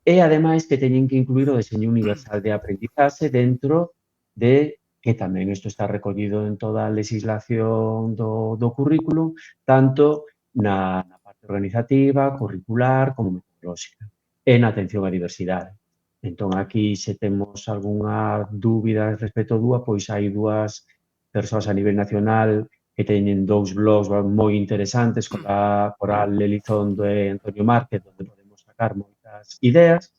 e, ademais, que teñen que incluir o deseño universal de aprendizaxe dentro de, que tamén isto está recollido en toda a legislación do currículum, tanto na parte organizativa, curricular, como metodolóxica, e na atención á diversidade. Entón, aquí, se temos algunha dúbida respecto dúa, pois hai dúas persoas a nivel nacional que teñen dous blogs moi interesantes, Coral Elizondo e Antonio Márquez, onde podemos sacar moitas ideas.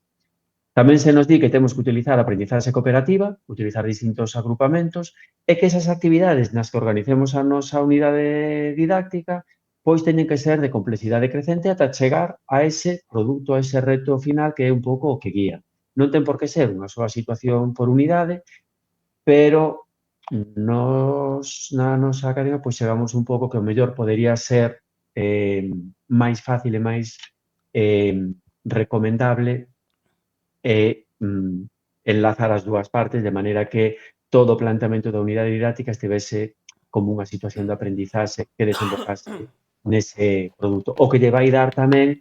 Tamén se nos di que temos que utilizar a aprendizaxe cooperativa, utilizar distintos agrupamentos, e que esas actividades nas que organicemos a nosa unidade didáctica pois teñen que ser de complexidade crecente ata chegar a ese produto, a ese reto final que é un pouco o que guía. Non ten por que ser unha soa situación por unidade, pero nos na nosa academia pois chegamos un pouco que o mellor podería ser máis fácil e máis recomendable enlazar as dúas partes de maneira que todo o planteamento da unidade didáctica estivese como unha situación de aprendizaxe que desembocase nese produto. O que lle vai dar tamén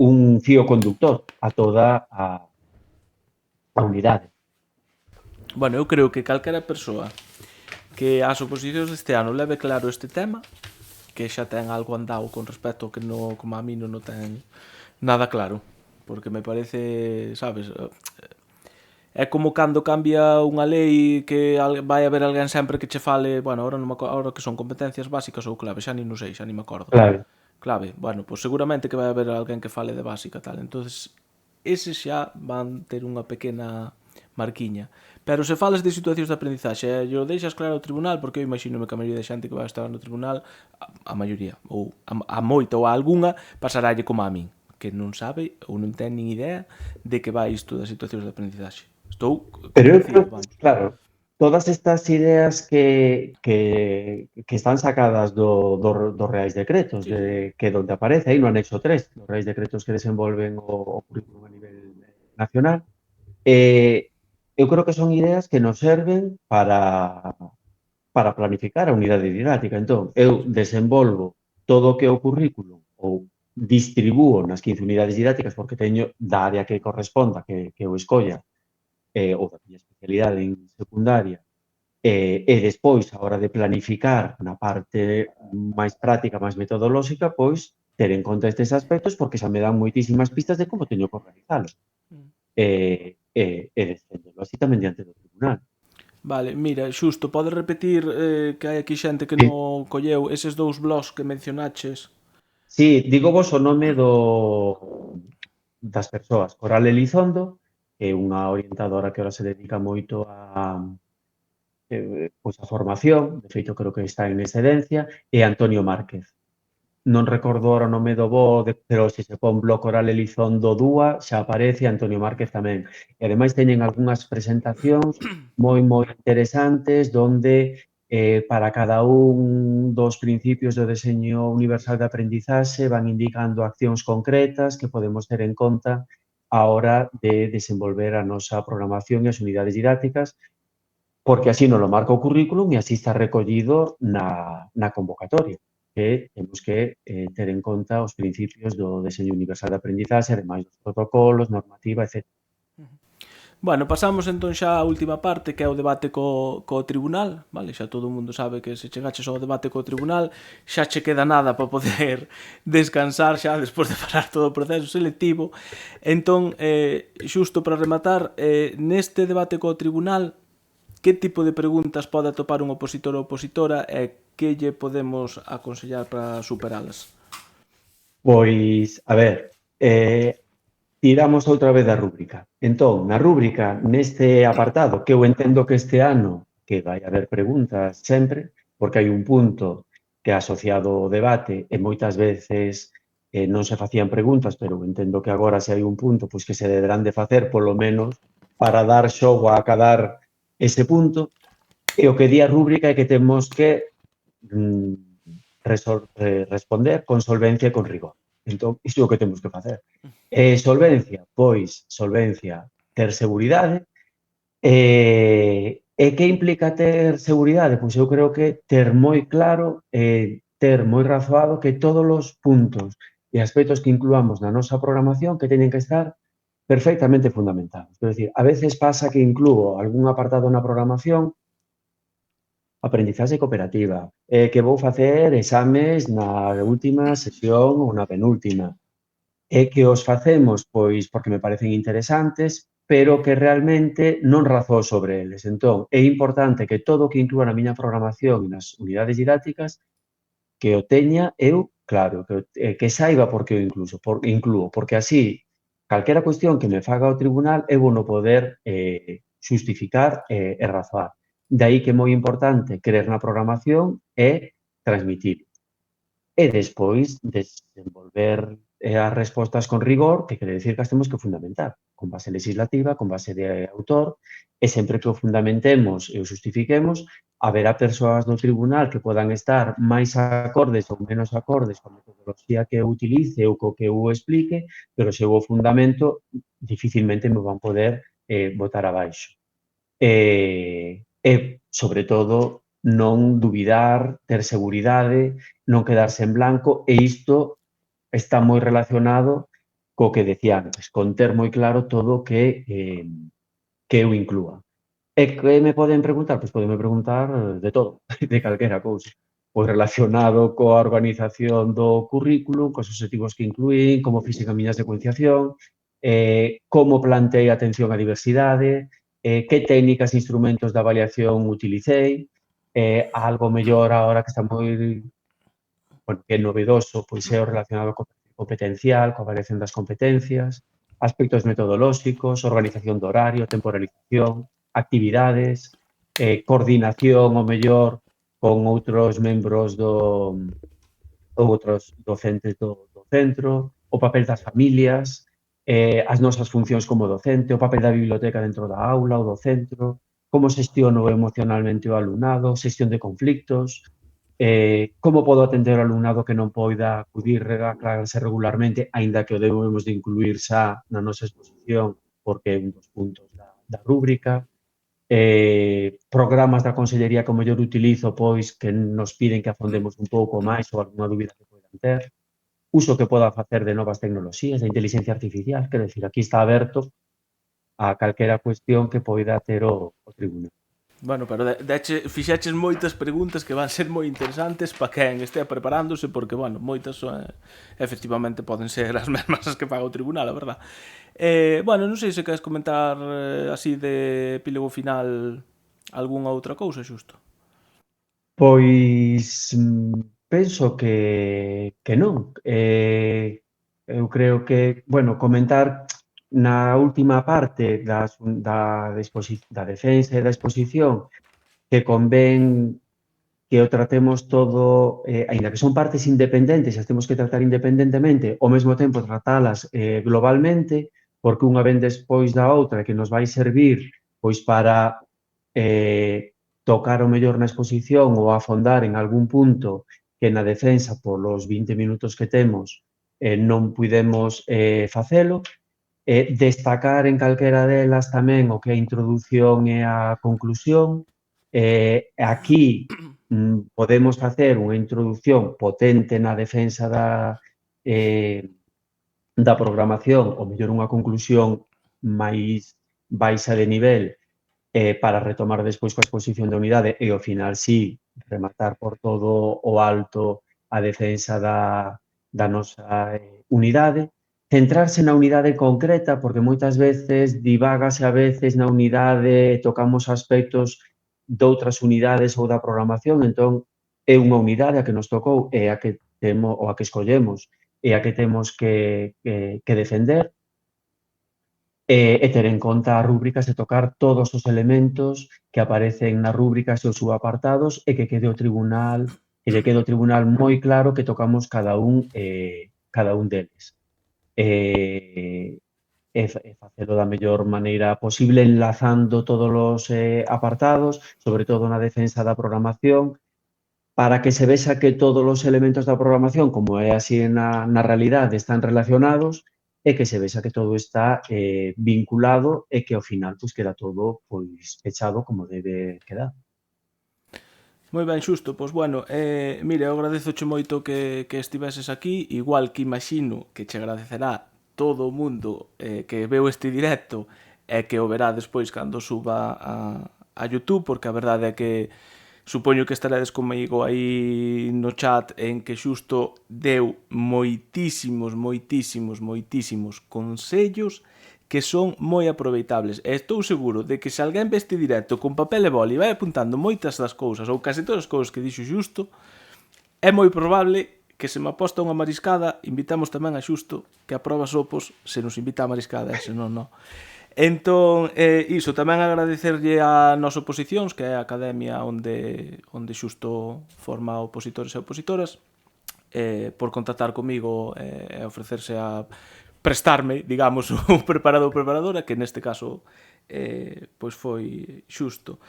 un fío conductor a toda a unidade. Bueno, eu creo que calquera persoa que as oposicións deste ano leve claro este tema, que xa ten algo andado con respecto ao que no, como a mí non o ten nada claro, porque me parece, sabes, é como cando cambia unha lei que vai haber alguén sempre que che fale, bueno, ahora, non me acordo, ahora que son competencias básicas ou clave, xa ni non sei, xa ni me acordo. Claro. Clave, bueno, pois seguramente que vai haber alguén que fale de básica tal. Entonces, ese xa van ter unha pequena marquiña. Pero se falas de situacións de aprendizaxe e o deixas claro ao tribunal, porque eu imagino que a maioría da xente que vai estar no tribunal, a maioría, ou a moita ou a algunha, pasaralle como a min, que non sabe ou non ten nin idea de que vai isto das situacións de aprendizaxe. Estou Pero eu creo, convencido, vamos. claro, todas estas ideas que están sacadas dos Reais Decretos, Sí, sí. que donde aparece aí no anexo 3, os Reais Decretos que desenvolven o currículum a nivel nacional, eu creo que son ideas que nos serven para planificar a unidade didáctica. Entón, eu desenvolvo todo o que é o currículum ou distribúo nas 15 unidades didácticas porque teño da área que corresponda, que eu escolla, ou da miña especialidade en secundaria, e despois, a hora de planificar na parte máis práctica, máis metodolóxica, pois ter en conta estes aspectos porque xa me dan moitísimas pistas de como teño que organizalo. E defendelo así tamén diante do tribunal. Vale, mira, xusto, podes repetir que hai aquí xente que Sí, non colleu eses dous blogs que mencionaches? sí, digo vos o nome das persoas. Coral Elizondo, que é unha orientadora que ahora se dedica moito pois a formación, de feito creo que está en excedencia, e Antonio Márquez. Non recordo ahora o nome do pero se se pon blog Coral Elizondo Dúa, xa aparece Antonio Márquez tamén. E ademais teñen algunhas presentacións moi interesantes donde para cada un dos principios do deseño universal de aprendizaxe van indicando accións concretas que podemos ter en conta a hora de desenvolver a nosa programación e as unidades didácticas, porque así nos lo marca o currículum e así está recollido na convocatoria, que temos que ter en conta os principios do deseño universal de aprendizaxe, ademais dos protocolos, normativa, etc. Bueno, pasamos entón xa á última parte, que é o debate co tribunal, vale? Xa todo o mundo sabe que se chegaches ao debate co tribunal, xa che queda nada para poder descansar xa despois de pasar todo o proceso selectivo. Entón, xusto para rematar, neste debate co tribunal, que tipo de preguntas pode atopar un opositor ou opositora e que lle podemos aconsellar para superalas? Pois, a ver, tiramos outra vez da rúbrica. Entón, na rúbrica, neste apartado, que eu entendo que este ano que vai haber preguntas sempre, porque hai un punto que é asociado ao debate e moitas veces non se facían preguntas, pero eu entendo que agora se hai un punto pois que se deberán de facer polo menos para dar xogo a acadar ese punto, e o que di a rúbrica é que temos que responder con solvencia e con rigor. Entón, iso é o que temos que facer. Solvencia, pois, solvencia, ter seguridade. E que implica ter seguridade? Pois eu creo que ter moi claro, ter moi razoado que todos os puntos e aspectos que incluamos na nosa programación que teñen que estar perfectamente fundamentados. Quero dicir, a veces pasa que incluo algún apartado na programación, aprendizaxe cooperativa, que vou facer exames na última sesión ou na penúltima, e que os facemos pois porque me parecen interesantes, pero que realmente non razoo sobre eles. Entón, é importante que todo o que inclúa na miña programación e nas unidades didácticas que o teña eu claro, que saiba por que o inclúo, porque así calquera cuestión que me faga o tribunal eu vou no poder xustificar e razoar. De aí que é moi importante crer na programación e transmitir. E despois desenvolver as respostas con rigor, que quere dicir que as temos que fundamentar, con base legislativa, con base de autor, e sempre que o fundamentemos e o justifiquemos, haberá persoas do tribunal que podan estar máis acordes ou menos acordes coa metodoloxía que eu utilice ou co que eu explique, pero se o fundamento, dificilmente me van poder botar abaixo. Sobre todo, non dubidar, ter seguridade, non quedarse en blanco, e isto está moi relacionado co que decía antes, con ter moi claro todo o que eu inclúa. E que me poden preguntar? Pois podenme preguntar de todo, de calquera cousa. Pois relacionado coa organización do currículo, cos obxectivos que incluín, como fixen a miña secuenciación, como plantei a atención á diversidade, que técnicas e instrumentos de avaliación utilicei, algo mellor agora que está moi, bueno, que é novedoso, pois é o relacionado co competencial, coa avaliación das competencias, aspectos metodolóxicos, organización do horario, temporalización, actividades, coordinación, o mellor, con outros membros ou outros docentes do centro, o papel das familias, as nosas funcións como docente, o papel da biblioteca dentro da aula ou do centro, como xestiono emocionalmente o alumnado, xestión de conflictos, como podo atender o alumnado que non poida acudir a clase regularmente, aínda que o debemos de incluir xa na nosa exposición, porque é un dos puntos da rúbrica, programas da consellería que o mellor utilizo, pois, que nos piden que afondemos un pouco máis ou algunha dúbida que poidan ter, uso que poda facer de novas tecnoloxías, de inteligencia artificial, quero dicir, aquí está aberto a calquera cuestión que poida ter o tribunal. Bueno, pero fixeches moitas preguntas que van ser moi interesantes para quen estea preparándose, porque, bueno, moitas efectivamente poden ser as mesmas as que paga o tribunal, a verdad. Bueno, non sei se queres comentar así de epílogo final algunha outra cousa, xusto. Pois penso que non. Eu creo que, bueno, comentar na última parte da defensa e da exposición que convén que o tratemos todo, aínda que son partes independentes, as temos que tratar independentemente, ao mesmo tempo tratalas globalmente, porque unha vez despois da outra que nos vai servir pois para tocar o mellor na exposición ou afondar en algún punto que na defensa polos 20 minutos que temos non puidemos facelo, destacar en calquera delas tamén o que é a introdución e a conclusión. Aquí podemos facer unha introducción potente na defensa da programación, ou mellor unha conclusión máis baixa de nivel para retomar despois coa exposición da unidade e ao final sí rematar por todo o alto a defensa da nosa unidade. Centrarse na unidade concreta, porque moitas veces divágase a veces na unidade e tocamos aspectos doutras unidades ou da programación, entón é unha unidade a que nos tocou e a que temos ou a que escollemos e a que temos que defender e ter en conta as rúbricas e tocar todos os elementos que aparecen nas rúbricas e os subapartados e que quede o tribunal moi claro que tocamos cada un deles. E facelo da mellor maneira posible, enlazando todos os apartados, sobre todo na defensa da programación, para que se vexa que todos os elementos da programación, como é así na realidade, están relacionados e que se vexa que todo está vinculado e que ao final pues, queda todo pois, pechado como debe quedar. Moi ben, xusto, pois bueno, mire, eu agradezoche moito que estiveses aquí, igual que imagino que che agradecerá todo o mundo que veu este directo e que o verá despois cando suba a YouTube, porque a verdade é que supoño que estaredes comigo aí no chat en que xusto deu moitísimos consellos que son moi aproveitables. E estou seguro de que se alguén ve este directo con papel e boli e vai apuntando moitas das cousas ou case todas as cousas que dixo Xusto, é moi probable que se me aposta unha mariscada, invitamos tamén a Xusto que a proba sopos se nos invita a mariscada, se non, non. Entón, iso, tamén agradecerlle a nosa oposicións, que é a academia onde Xusto forma opositores e opositoras, por contactar comigo e ofrecerse a prestarme, digamos, un preparador ou preparadora, que neste caso pois foi Xusto.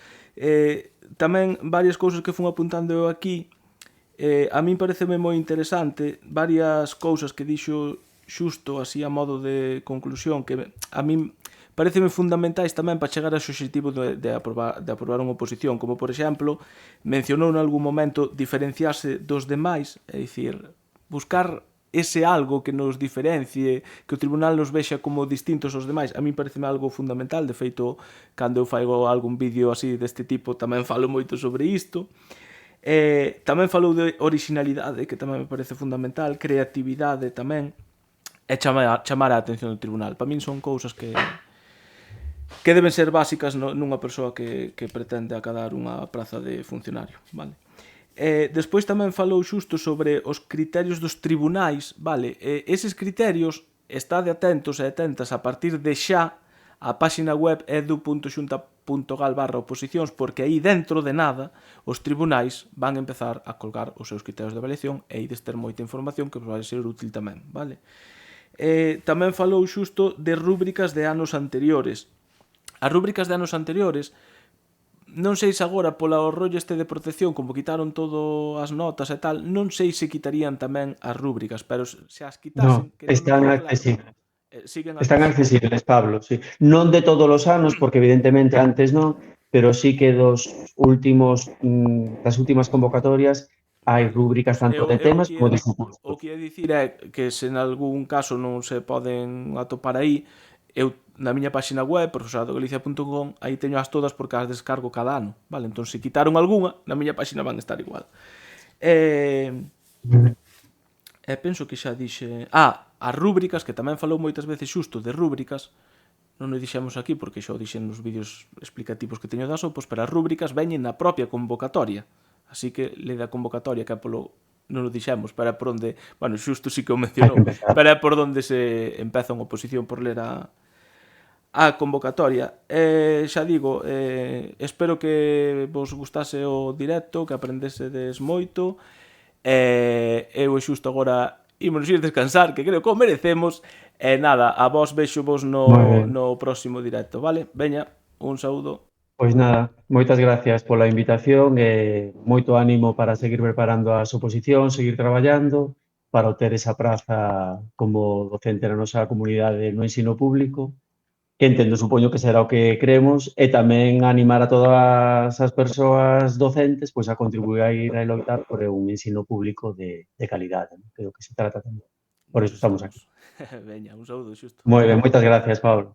Tamén varias cousas que fun apuntando eu aquí, a min pareceme moi interesante, varias cousas que dixo Xusto así a modo de conclusión, que a min pareceme fundamentais tamén para chegar ao obxectivo de aprobar unha oposición, como por exemplo, mencionou en algún momento diferenciarse dos demais, é dicir, buscar ese algo que nos diferencie, que o tribunal nos vexa como distintos aos demais, a mí pareceme algo fundamental. De feito, cando eu faigo algún vídeo así deste tipo tamén falo moito sobre isto. Tamén falou de originalidade, que tamén me parece fundamental, creatividade tamén, chamar a atención do tribunal. Para min son cousas que deben ser básicas nunha persoa que pretende acadar unha praza de funcionario, vale? Despois tamén falou xusto sobre os criterios dos tribunais, vale? Eses criterios, estade atentos e atentas a partir de xa a páxina web edu.xunta.gal/oposicións, porque aí dentro de nada os tribunais van empezar a colgar os seus criterios de avaliación e ides ter moita información que vos vai ser útil tamén, vale? Tamén falou xusto de rúbricas de anos anteriores. As rúbricas de anos anteriores, non sei se agora pola rollo este de protección, como quitaron todo as notas e tal, non sei se quitarían tamén as rúbricas, pero se as quitasen, No, que non o están teño claro, accesibles. siguen Están accesibles. accesibles, Pablo, sí. Non de todos os anos, porque evidentemente antes non, pero sí que das últimas convocatorias hai rúbricas tanto de Eu temas como de o supostos. que ia dicir é que se en algún caso non se poden atopar aí, eu na miña páxina web, profesoradogalicia.com, aí teño as todas porque as descargo cada ano, vale? Entón, se quitaron algunha, na miña páxina van estar igual. Penso que xa dixe... as rúbricas, que tamén falou moitas veces xusto de rúbricas, non o dixemos aquí porque xa o dixen nos vídeos explicativos que teño das OPOS, pero as rúbricas veñen na propia convocatoria. Así que le da convocatoria que é polo... non o dixemos, pero é por onde... Bueno, xusto sí que o Hai que mencionou, empezar. pero é por onde se empeza unha oposición por ler a convocatoria. Xa digo, espero que vos gustase o directo, que aprendesedes moito. Eu xusto agora ímonos ir descansar, que creo que o merecemos. E nada, a vos vexo-vos Moi ben. no próximo directo, vale? Veña, un saúdo. Pois nada, moitas gracias pola invitación e moito ánimo para seguir preparando as oposicións, seguir traballando para obter esa praza como docente na nosa comunidade no ensino público, que entendo, supoño que será o que creemos, e tamén animar a todas as persoas docentes pois a contribuir a loitar por un ensino público de calidade, non? Que é o que se trata tamén. Por iso Niso estamos aquí. estamos. Veña, un saúdo, xusto. Moi ben, moitas gracias, Pablo.